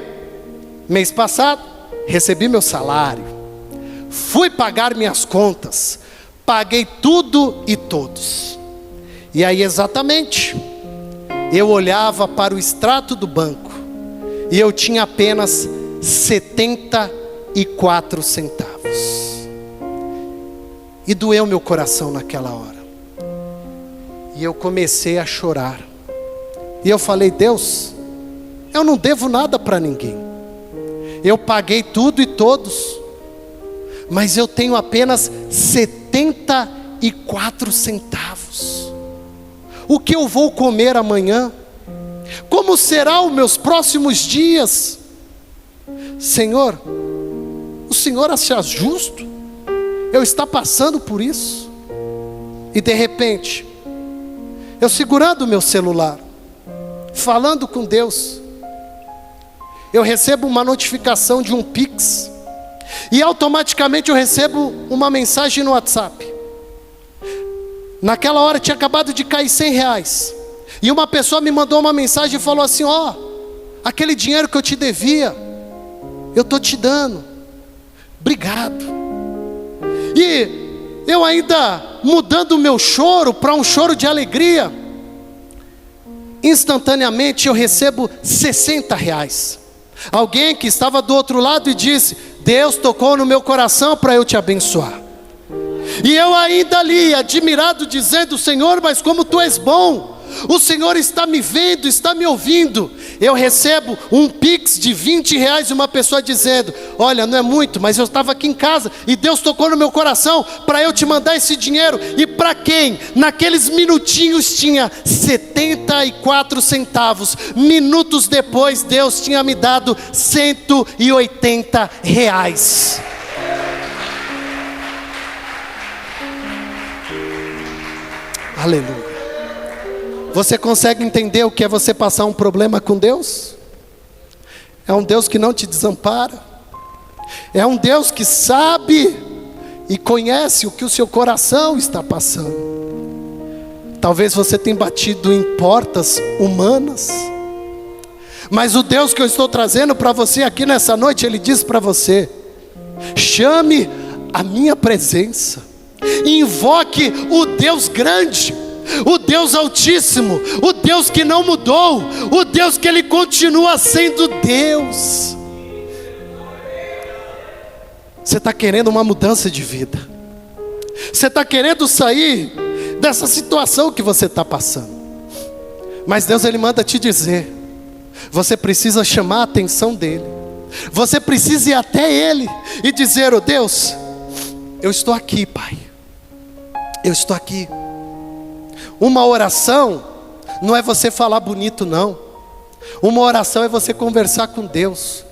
mês passado, recebi meu salário, fui pagar minhas contas, paguei tudo e todos. E aí exatamente, eu olhava para o extrato do banco, e eu tinha apenas 74 centavos. E doeu meu coração naquela hora. E eu comecei a chorar. E eu falei: Deus, eu não devo nada para ninguém. Eu paguei tudo e todos, mas eu tenho apenas 74 centavos. O que eu vou comer amanhã? Como serão os meus próximos dias? Senhor, o Senhor acha justo eu estar passando por isso? E de repente, eu segurando o meu celular, falando com Deus, eu recebo uma notificação de um Pix, e automaticamente eu recebo uma mensagem no WhatsApp. Naquela hora tinha acabado de cair R$100, e uma pessoa me mandou uma mensagem e falou assim: ó, aquele dinheiro que eu te devia, eu estou te dando, obrigado. E eu ainda mudando o meu choro para um choro de alegria, instantaneamente eu recebo R$60. Alguém que estava do outro lado e disse: Deus tocou no meu coração para eu te abençoar. E eu ainda ali, admirado, dizendo: Senhor, mas como Tu és bom, o Senhor está me vendo, está me ouvindo. Eu recebo um Pix de R$20 de uma pessoa dizendo: olha, não é muito, mas eu estava aqui em casa e Deus tocou no meu coração para eu te mandar esse dinheiro. E para quem? Naqueles minutinhos tinha 74 centavos. Minutos depois Deus tinha me dado R$180. Aleluia. Você consegue entender o que é você passar um problema com Deus? É um Deus que não te desampara. É um Deus que sabe e conhece o que o seu coração está passando. Talvez você tenha batido em portas humanas, mas o Deus que eu estou trazendo para você aqui nessa noite, Ele diz para você: chame a minha presença, invoque o Deus grande, o Deus altíssimo, o Deus que não mudou, o Deus que Ele continua sendo Deus. Você está querendo uma mudança de vida, você está querendo sair dessa situação que você está passando, mas Deus Ele manda te dizer: você precisa chamar a atenção dEle, você precisa ir até Ele e dizer: oh Deus, eu estou aqui, Pai, eu estou aqui. Uma oração não é você falar bonito, não. Uma oração é você conversar com Deus.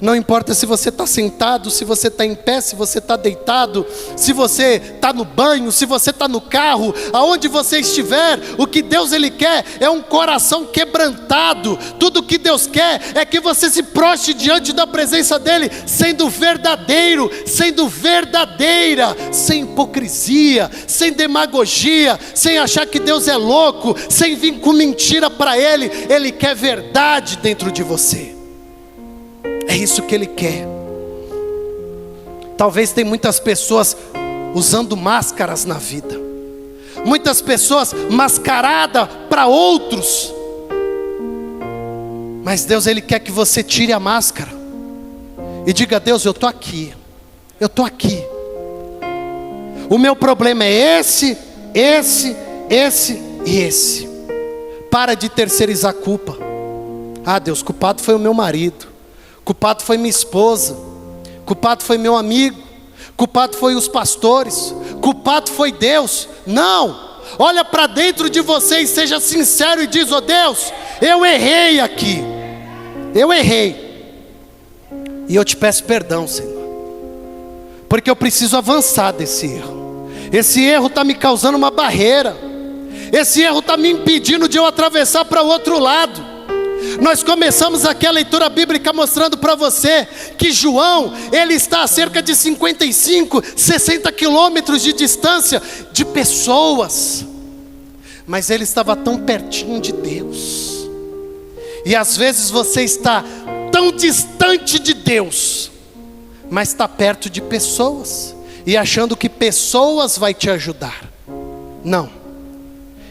Não importa se você está sentado, se você está em pé, se você está deitado, se você está no banho, se você está no carro, aonde você estiver, o que Deus Ele quer é um coração quebrantado. Tudo que Deus quer é que você se prostre diante da presença dEle, sendo verdadeiro, sendo verdadeira, sem hipocrisia, sem demagogia, sem achar que Deus é louco, sem vir com mentira para Ele. Ele quer verdade dentro de você. É isso que Ele quer. Talvez tem muitas pessoas usando máscaras na vida, muitas pessoas mascaradas para outros, mas Deus Ele quer que você tire a máscara e diga: Deus, eu estou aqui, eu estou aqui. O meu problema é esse e esse. Para de terceirizar a culpa. Ah, Deus, culpado foi o meu marido, culpado foi minha esposa, culpado foi meu amigo, culpado foi os pastores, culpado foi Deus. Não, olha para dentro de você e seja sincero e diz: oh Deus, eu errei aqui, eu errei, e eu te peço perdão, Senhor, porque eu preciso avançar desse erro. Esse erro está me causando uma barreira, esse erro está me impedindo de eu atravessar para o outro lado. Nós começamos aqui a leitura bíblica mostrando para você que João, ele está a cerca de 55, 60 quilômetros de distância de pessoas, mas ele estava tão pertinho de Deus. E às vezes você está tão distante de Deus, mas está perto de pessoas, e achando que pessoas vai te ajudar. Não,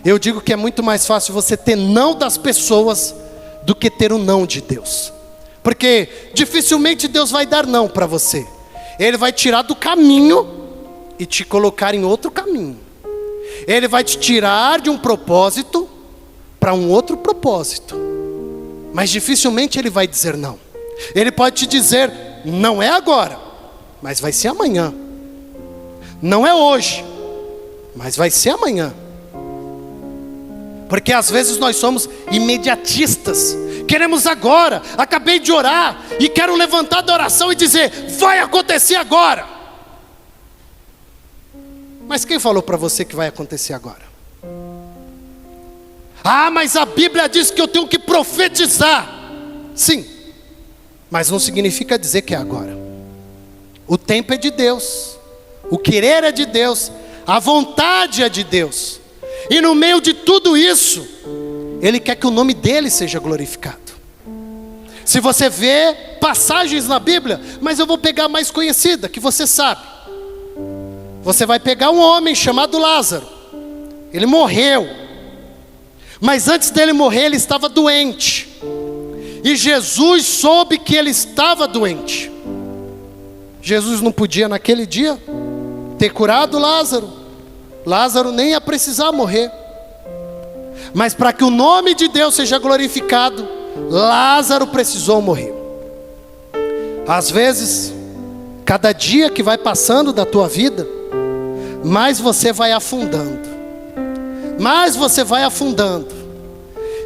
eu digo que é muito mais fácil você ter não das pessoas do que ter o não de Deus, porque dificilmente Deus vai dar não para você. Ele vai tirar do caminho e te colocar em outro caminho. Ele vai te tirar de um propósito para um outro propósito, mas dificilmente Ele vai dizer não. Ele pode te dizer: não é agora, mas vai ser amanhã. Não é hoje, mas vai ser amanhã. Porque às vezes nós somos imediatistas, queremos agora. Acabei de orar e quero levantar da oração e dizer: vai acontecer agora. Mas quem falou para você que vai acontecer agora? Ah, mas a Bíblia diz que eu tenho que profetizar. Sim, mas não significa dizer que é agora. O tempo é de Deus, o querer é de Deus, a vontade é de Deus. E no meio de tudo isso, Ele quer que o nome dEle seja glorificado. Se você vê passagens na Bíblia, mas eu vou pegar a mais conhecida, que você sabe. Você vai pegar um homem chamado Lázaro. Ele morreu, mas antes dele morrer ele estava doente, e Jesus soube que ele estava doente. Jesus não podia naquele dia ter curado Lázaro. Lázaro nem ia precisar morrer. Mas para que o nome de Deus seja glorificado, Lázaro precisou morrer. Às vezes, cada dia que vai passando da tua vida, mais você vai afundando. Mais você vai afundando.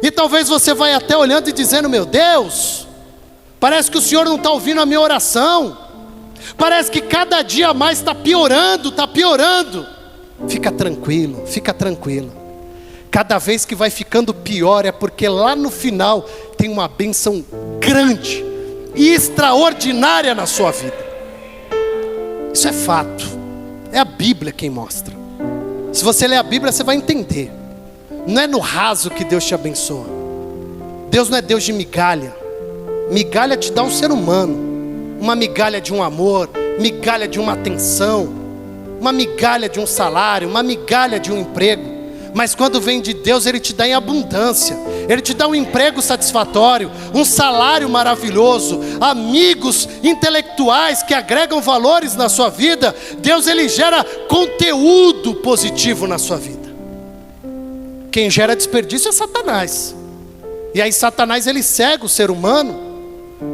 E talvez você vai até olhando e dizendo: meu Deus, parece que o Senhor não está ouvindo a minha oração. Parece que cada dia mais está piorando, está piorando. Fica tranquilo, fica tranquilo. Cada vez que vai ficando pior é porque lá no final tem uma bênção grande e extraordinária na sua vida. Isso é fato. É a Bíblia quem mostra. Se você ler a Bíblia, você vai entender. Não é no raso que Deus te abençoa. Deus não é Deus de migalha. Migalha te dá um ser humano. Uma migalha de um amor, migalha de uma atenção, uma migalha de um salário, uma migalha de um emprego. Mas quando vem de Deus, Ele te dá em abundância. Ele te dá um emprego satisfatório, um salário maravilhoso, amigos intelectuais que agregam valores na sua vida. Deus, Ele gera conteúdo positivo na sua vida. Quem gera desperdício é Satanás. E aí Satanás, ele cega o ser humano,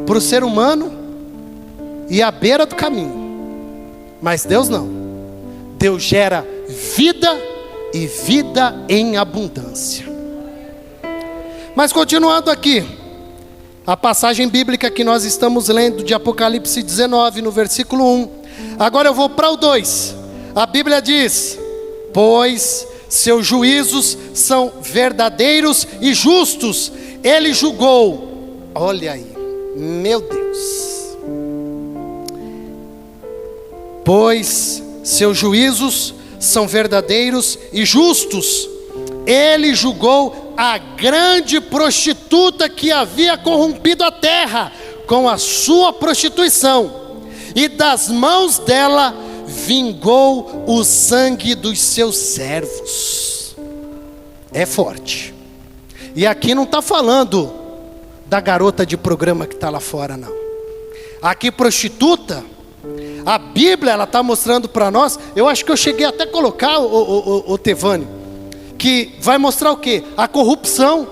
para o ser humano ir à beira do caminho. Mas Deus não. Deus gera vida e vida em abundância. Mas continuando aqui, a passagem bíblica que nós estamos lendo de Apocalipse 19, no versículo 1. Agora eu vou para o 2. A Bíblia diz: pois seus juízos são verdadeiros e justos. Ele julgou. Olha aí, meu Deus. Pois seus juízos são verdadeiros e justos. Ele julgou a grande prostituta que havia corrompido a terra com a sua prostituição, e das mãos dela vingou o sangue dos seus servos. É forte. E aqui não está falando da garota de programa que está lá fora, não. Aqui prostituta, a Bíblia ela está mostrando para nós. Eu acho que eu cheguei até a colocar o Tevani, que vai mostrar o quê? A corrupção.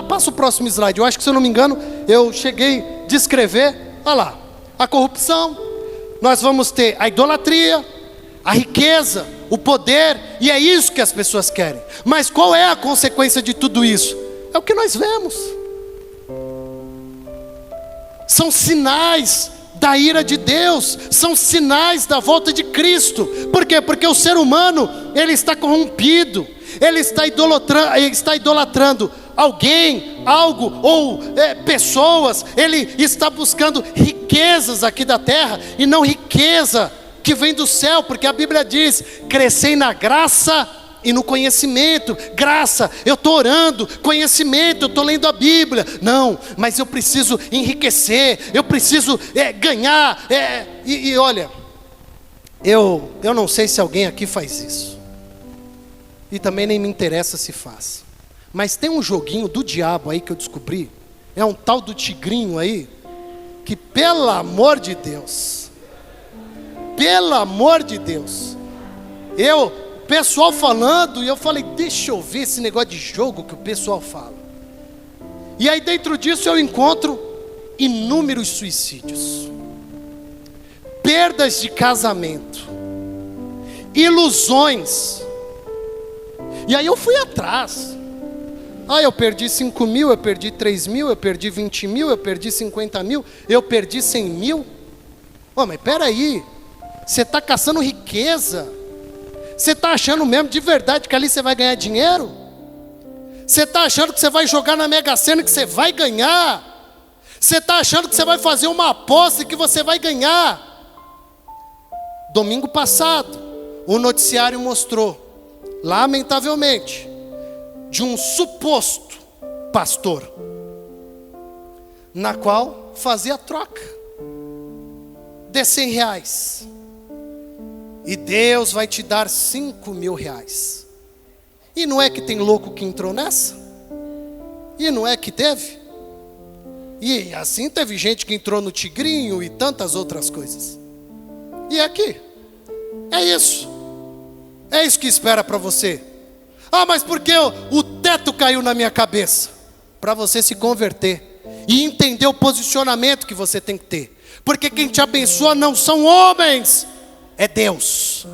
Passa o próximo slide. Eu acho que, se eu não me engano, eu cheguei a descrever. Olha lá, a corrupção. Nós vamos ter a idolatria, a riqueza, o poder, e é isso que as pessoas querem. Mas qual é a consequência de tudo isso? É o que nós vemos. São sinais da ira de Deus, são sinais da volta de Cristo. Por quê? Porque o ser humano, ele está corrompido, ele está idolatrando alguém, algo ou pessoas. Ele está buscando riquezas aqui da terra e não riqueza que vem do céu, porque a Bíblia diz: crescei na graça e no conhecimento. Graça, eu estou orando. Conhecimento, eu estou lendo a Bíblia. Não, mas eu preciso enriquecer, eu preciso ganhar. E olha, eu não sei se alguém aqui faz isso, e também nem me interessa se faz. Mas tem um joguinho do diabo aí que eu descobri. É um tal do tigrinho aí, que pelo amor de Deus, o pessoal falando, e eu falei: deixa eu ver esse negócio de jogo que o pessoal fala. E aí dentro disso eu encontro inúmeros suicídios, perdas de casamento, ilusões. E aí eu fui atrás. Eu perdi 5 mil, eu perdi 3 mil, eu perdi 20 mil, eu perdi 50 mil, eu perdi 100 mil. Mas peraí, você está caçando riqueza? Você está achando mesmo de verdade que ali você vai ganhar dinheiro? Você está achando que você vai jogar na Mega Sena e que você vai ganhar? Você está achando que você vai fazer uma aposta e que você vai ganhar? Domingo passado, o noticiário mostrou, lamentavelmente, de um suposto pastor, na qual fazia a troca de R$100. E Deus vai te dar 5 mil reais. E não é que tem louco que entrou nessa? E não é que teve? E assim teve gente que entrou no tigrinho e tantas outras coisas. E aqui, é isso que espera para você. Mas porque o teto caiu na minha cabeça? Para você se converter e entender o posicionamento que você tem que ter. Porque quem te abençoa não são homens, é Deus.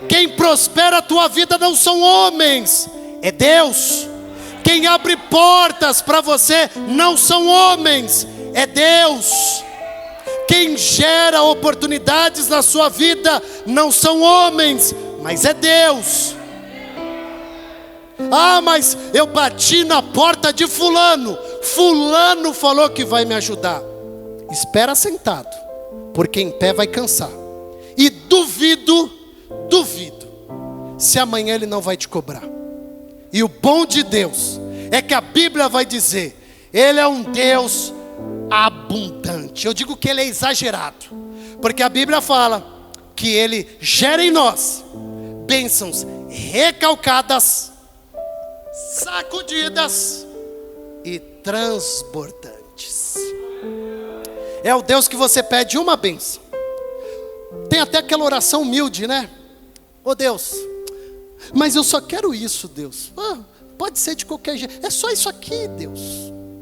Quem prospera a tua vida não são homens, é Deus. Quem abre portas para você não são homens, é Deus. Quem gera oportunidades na sua vida não são homens, mas é Deus. Ah, mas eu bati na porta de fulano. Fulano falou que vai me ajudar. Espera sentado, porque em pé vai cansar. E duvido se amanhã ele não vai te cobrar. E o bom de Deus é que a Bíblia vai dizer, Ele é um Deus abundante. Eu digo que Ele é exagerado, porque a Bíblia fala que Ele gera em nós bênçãos recalcadas, sacudidas e transbordantes. É o Deus que você pede uma bênção. Tem até aquela oração humilde, né? Ô Deus, mas eu só quero isso, Deus. Pode ser de qualquer jeito. É só isso aqui, Deus.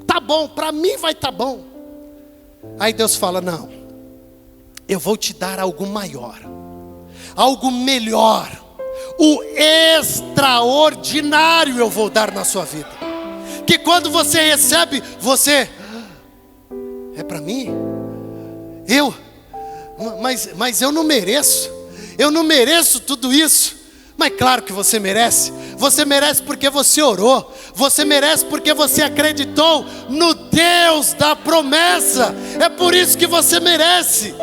Tá bom, para mim vai tá bom. Aí Deus fala, não, eu vou te dar algo maior, algo melhor. O extraordinário eu vou dar na sua vida. Que quando você recebe, você... É para mim? Mas eu não mereço. Eu não mereço tudo isso. Mas claro que você merece. Você merece porque você orou. Você merece porque você acreditou no Deus da promessa. É por isso que você merece.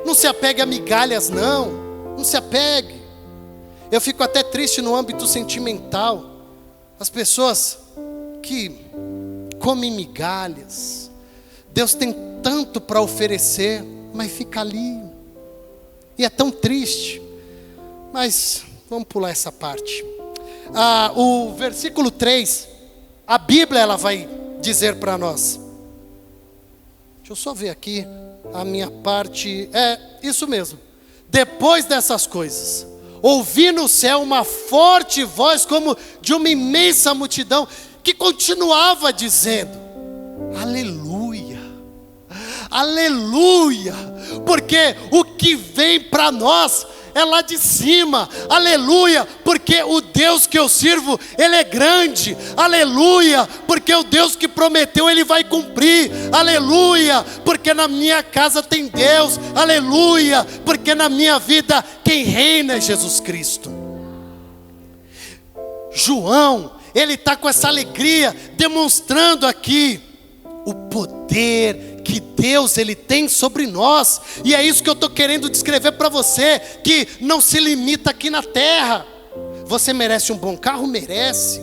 Não se apegue a migalhas, não. Não se apegue. Eu fico até triste no âmbito sentimental. As pessoas que comem migalhas. Deus tem tanto para oferecer, mas fica ali. E é tão triste. Mas vamos pular essa parte. O versículo 3, a Bíblia ela vai dizer para nós. Deixa eu só ver aqui a minha parte. É isso mesmo. Depois dessas coisas, ouvi no céu uma forte voz como de uma imensa multidão, que continuava dizendo, aleluia, aleluia, porque o que vem para nós é lá de cima, aleluia, porque o Deus que eu sirvo, Ele é grande, aleluia, porque o Deus que prometeu, Ele vai cumprir, aleluia, porque na minha casa tem Deus, aleluia, porque na minha vida quem reina é Jesus Cristo. João, ele está com essa alegria, demonstrando aqui o poder que Deus ele tem sobre nós. E é isso que eu estou querendo descrever para você, que não se limita aqui na terra. Você merece um bom carro? Merece.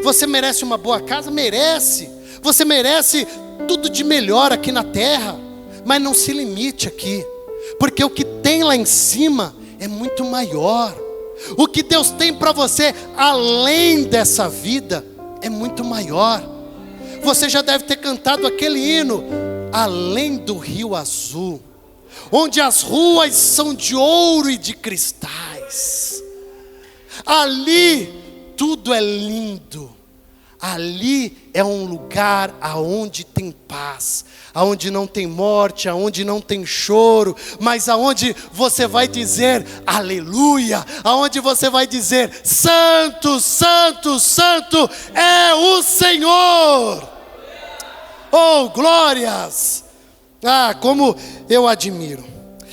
Você merece uma boa casa? Merece. Você merece tudo de melhor aqui na terra. Mas não se limite aqui, porque o que tem lá em cima é muito maior. O que Deus tem para você além dessa vida é muito maior. Você já deve ter cantado aquele hino, além do rio azul, onde as ruas são de ouro e de cristais. Ali tudo é lindo. Ali é um lugar aonde tem paz, aonde não tem morte, aonde não tem choro, mas aonde você vai dizer aleluia, aonde você vai dizer santo, santo, santo é o Senhor. Oh, glórias! Ah, como eu admiro.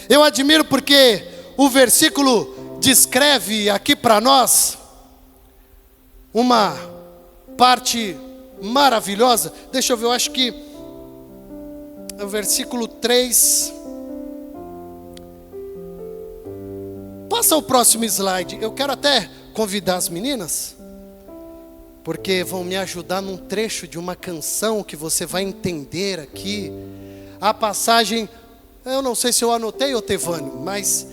Eu admiro porque o versículo descreve aqui para nós uma parte maravilhosa. Deixa eu ver, eu acho que o versículo 3. Passa o próximo slide. Eu quero até convidar as meninas, porque vão me ajudar num trecho de uma canção que você vai entender aqui. A passagem, eu não sei se eu anotei, ô Tevânio, mas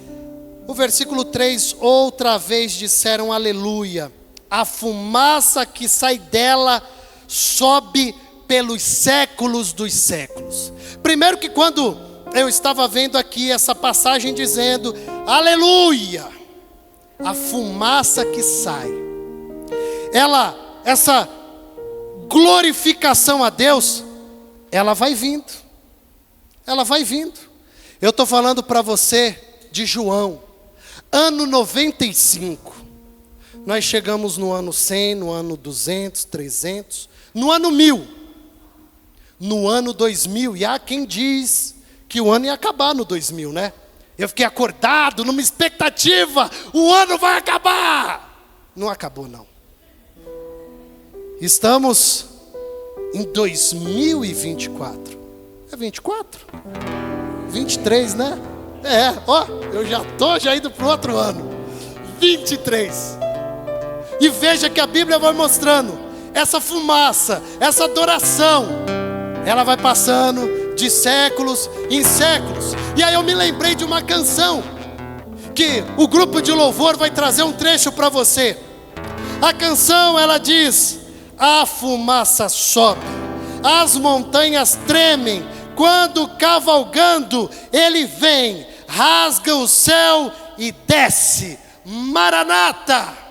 o versículo 3, outra vez disseram aleluia. A fumaça que sai dela sobe pelos séculos dos séculos. Primeiro que quando eu estava vendo aqui essa passagem dizendo aleluia, a fumaça que sai, ela essa glorificação a Deus, ela vai vindo. Ela vai vindo. Eu estou falando para você de João, ano 95. Nós chegamos no ano 100, no ano 200, 300, no ano 1000, no ano 2000. E há quem diz que o ano ia acabar no 2000, né? Eu fiquei acordado numa expectativa, o ano vai acabar. Não acabou não. Estamos em 2024. É 24? 23, né? Eu já estou indo para o outro ano. 23. E veja que a Bíblia vai mostrando essa fumaça, essa adoração, ela vai passando de séculos em séculos. E aí eu me lembrei de uma canção que o grupo de louvor vai trazer um trecho para você. A canção, ela diz: a fumaça sobe, as montanhas tremem, quando cavalgando ele vem, rasga o céu e desce. Maranata!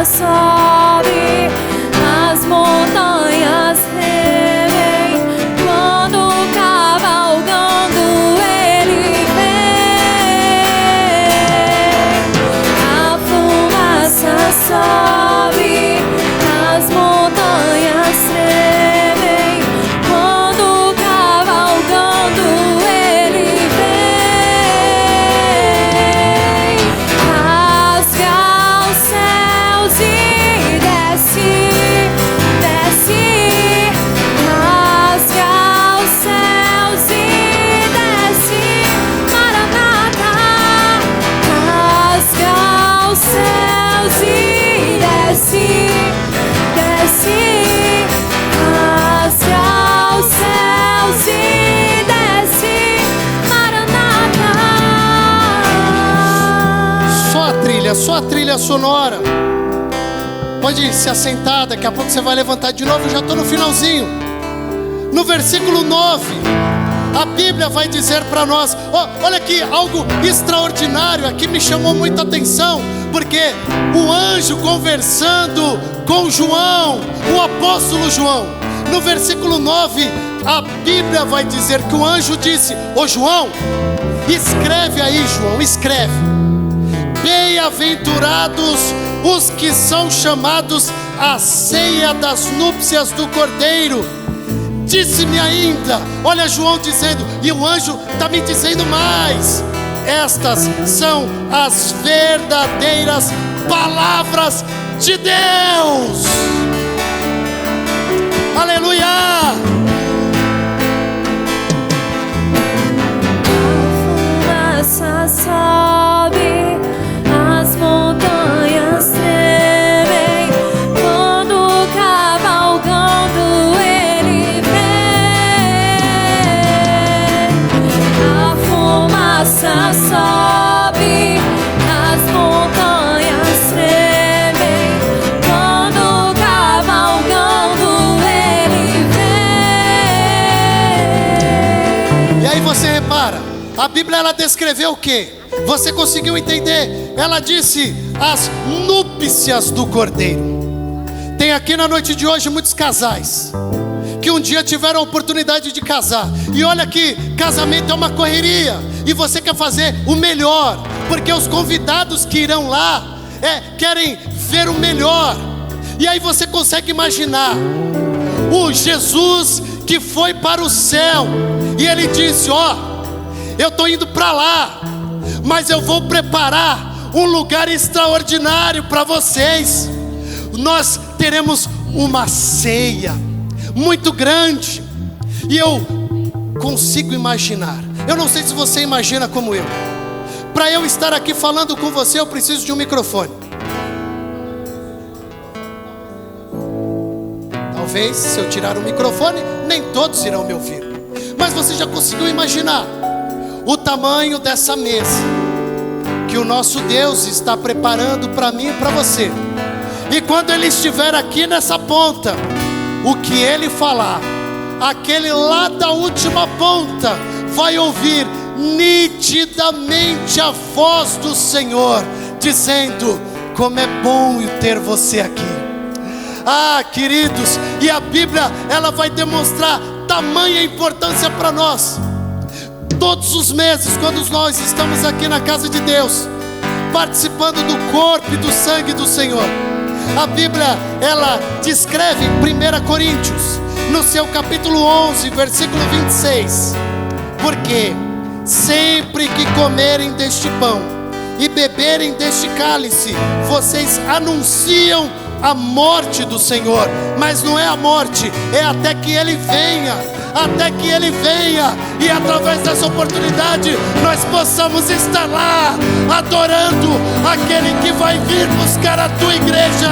Sobe, as montanhas tremem, quando cavalgando ele vem. A fumaça sobe, as montanhas tremem, quando cavalgando ele vem. Rasga o céu e desce, rasga os céus e desce, Maranata. Rasga os céus e desce, rasga os céus e desce, Maranata. Só a trilha sonora. Pode se assentar, daqui a pouco você vai levantar de novo. Eu já estou no finalzinho. No versículo 9, a Bíblia vai dizer para nós, olha aqui, algo extraordinário aqui me chamou muita atenção, porque o anjo conversando com João, o apóstolo João, no versículo 9, a Bíblia vai dizer que o anjo disse: ô João, escreve aí, João, escreve: bem-aventurados os que são chamados à ceia das núpcias do Cordeiro. Disse-me ainda, olha João dizendo, e o anjo está me dizendo mais: estas são as verdadeiras palavras de Deus. Aleluia! A fumaça sobe, as montanhas tremem, quando cavalgando ele vem. A fumaça sobe, as montanhas tremem, quando cavalgando ele vem. E aí você repara, a Bíblia ela descreveu o quê? Você conseguiu entender? Ela disse as núpcias do Cordeiro. Tem aqui na noite de hoje muitos casais que um dia tiveram a oportunidade de casar. E olha que casamento é uma correria, e você quer fazer o melhor, porque os convidados que irão lá querem ver o melhor. E aí você consegue imaginar o Jesus que foi para o céu, e ele disse: eu estou indo para lá, mas eu vou preparar um lugar extraordinário para vocês. Nós teremos uma ceia muito grande. E eu consigo imaginar, eu não sei se você imagina como eu, Para eu estar aqui falando com você, eu preciso de um microfone. Talvez, se eu tirar o microfone, nem todos irão me ouvir. Mas você já conseguiu imaginar o tamanho dessa mesa que o nosso Deus está preparando para mim e para você? E quando Ele estiver aqui nessa ponta, o que Ele falar, aquele lá da última ponta vai ouvir nitidamente a voz do Senhor, dizendo: como é bom ter você aqui. Ah, queridos, e a Bíblia, ela vai demonstrar tamanha importância para nós. Todos os meses, quando nós estamos aqui na casa de Deus, participando do corpo e do sangue do Senhor, a Bíblia, ela descreve em 1 Coríntios, no seu capítulo 11, versículo 26, porque sempre que comerem deste pão e beberem deste cálice, vocês anunciam a morte do Senhor. Mas não é a morte, é até que Ele venha. Até que Ele venha, e através dessa oportunidade nós possamos estar lá adorando aquele que vai vir buscar a tua igreja.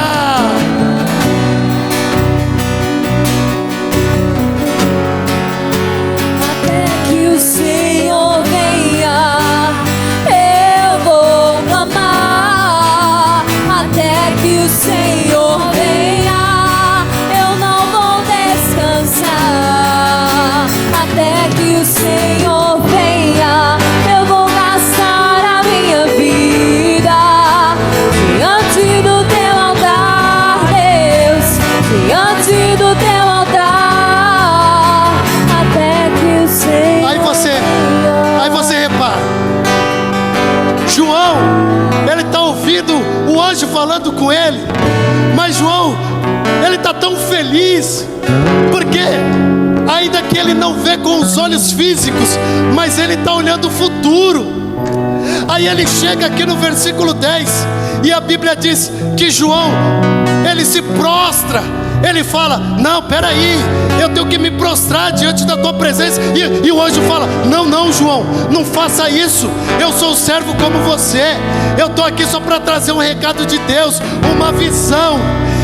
Até que o Senhor venha, eu vou clamar. Até que o Senhor venha, eu não vou descansar. Até que o Senhor venha, eu vou gastar a minha vida diante do teu altar, Deus, diante do teu altar. Até que o Senhor Aí você repara, João, ele está ouvindo o anjo falando com ele, mas João, ele está tão feliz, porque ainda que ele não vê com os olhos físicos, mas ele está olhando o futuro. Aí ele chega aqui no versículo 10, e a Bíblia diz que João, ele se prostra. Ele fala: não, peraí, eu tenho que me prostrar diante da tua presença. E o anjo fala: não, João, não faça isso. Eu sou um servo como você. Eu estou aqui só para trazer um recado de Deus, uma visão.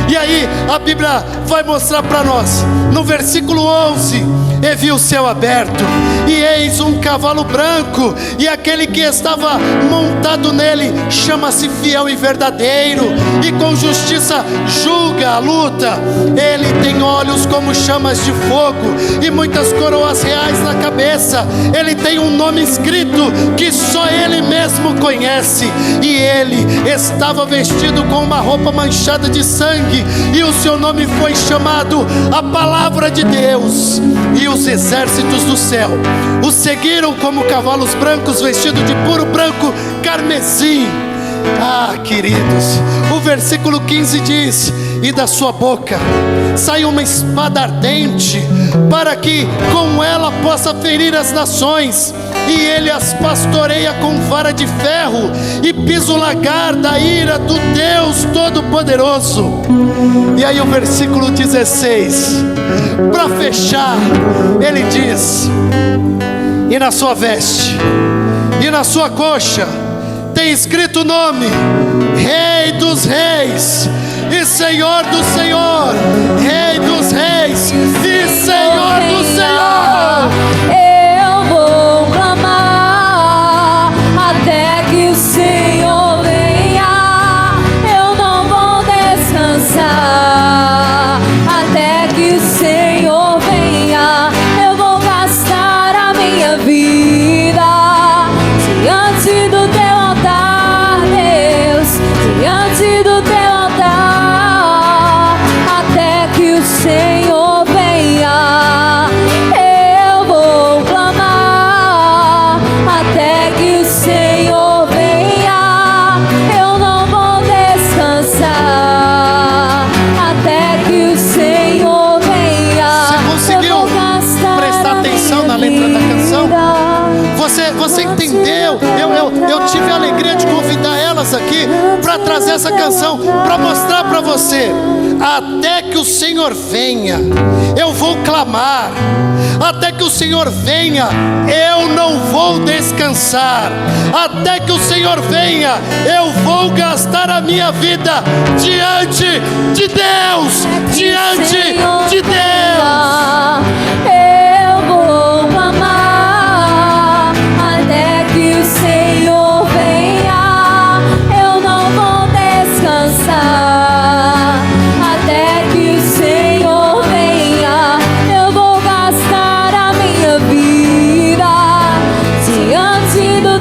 E aí a Bíblia vai mostrar para nós, no versículo 11: e vi o céu aberto, e eis um cavalo branco, e aquele que estava montado nele chama-se Fiel e Verdadeiro, e com justiça julga a luta. Ele tem olhos como chamas de fogo, e muitas coroas reais na cabeça. Ele tem um nome escrito que só ele mesmo conhece, e ele estava vestido com uma roupa manchada de sangue, e o seu nome foi chamado a Palavra de Deus. E os exércitos do céu o seguiram como cavalos brancos, vestidos de puro branco carmesim. Ah, queridos, o versículo 15 diz: e da sua boca sai uma espada ardente, para que com ela possa ferir as nações, e ele as pastoreia com vara de ferro, e pisa o lagar da ira do Deus Todo-Poderoso. E aí o versículo 16, para fechar, ele diz: e na sua veste e na sua coxa tem escrito o nome: Rei dos Reis e Senhor do Senhor, Rei dos Reis e Senhor do Senhor. Eu vou clamar até que o Senhor venha, eu não vou descansar. Até que o Senhor venha, eu vou gastar a minha vida diante do teu altar, Deus, diante do teu altar. Até que o Senhor venha, eu vou clamar. Até que o Senhor venha, eu não vou descansar. Até que o Senhor venha, Você conseguiu eu vou gastar prestar atenção na letra da canção? Você entendeu? Eu tive a alegria de convidar elas aqui para trazer essa canção, para mostrar para você Até que o Senhor venha, eu vou clamar. Até que o Senhor venha, eu não vou descansar. Até que o Senhor venha, eu vou gastar a minha vida diante de Deus. Diante de Deus. Eu vou clamar até que o Senhor venha. Eu não vou descansar até que o Senhor venha. Eu vou gastar a minha vida diante do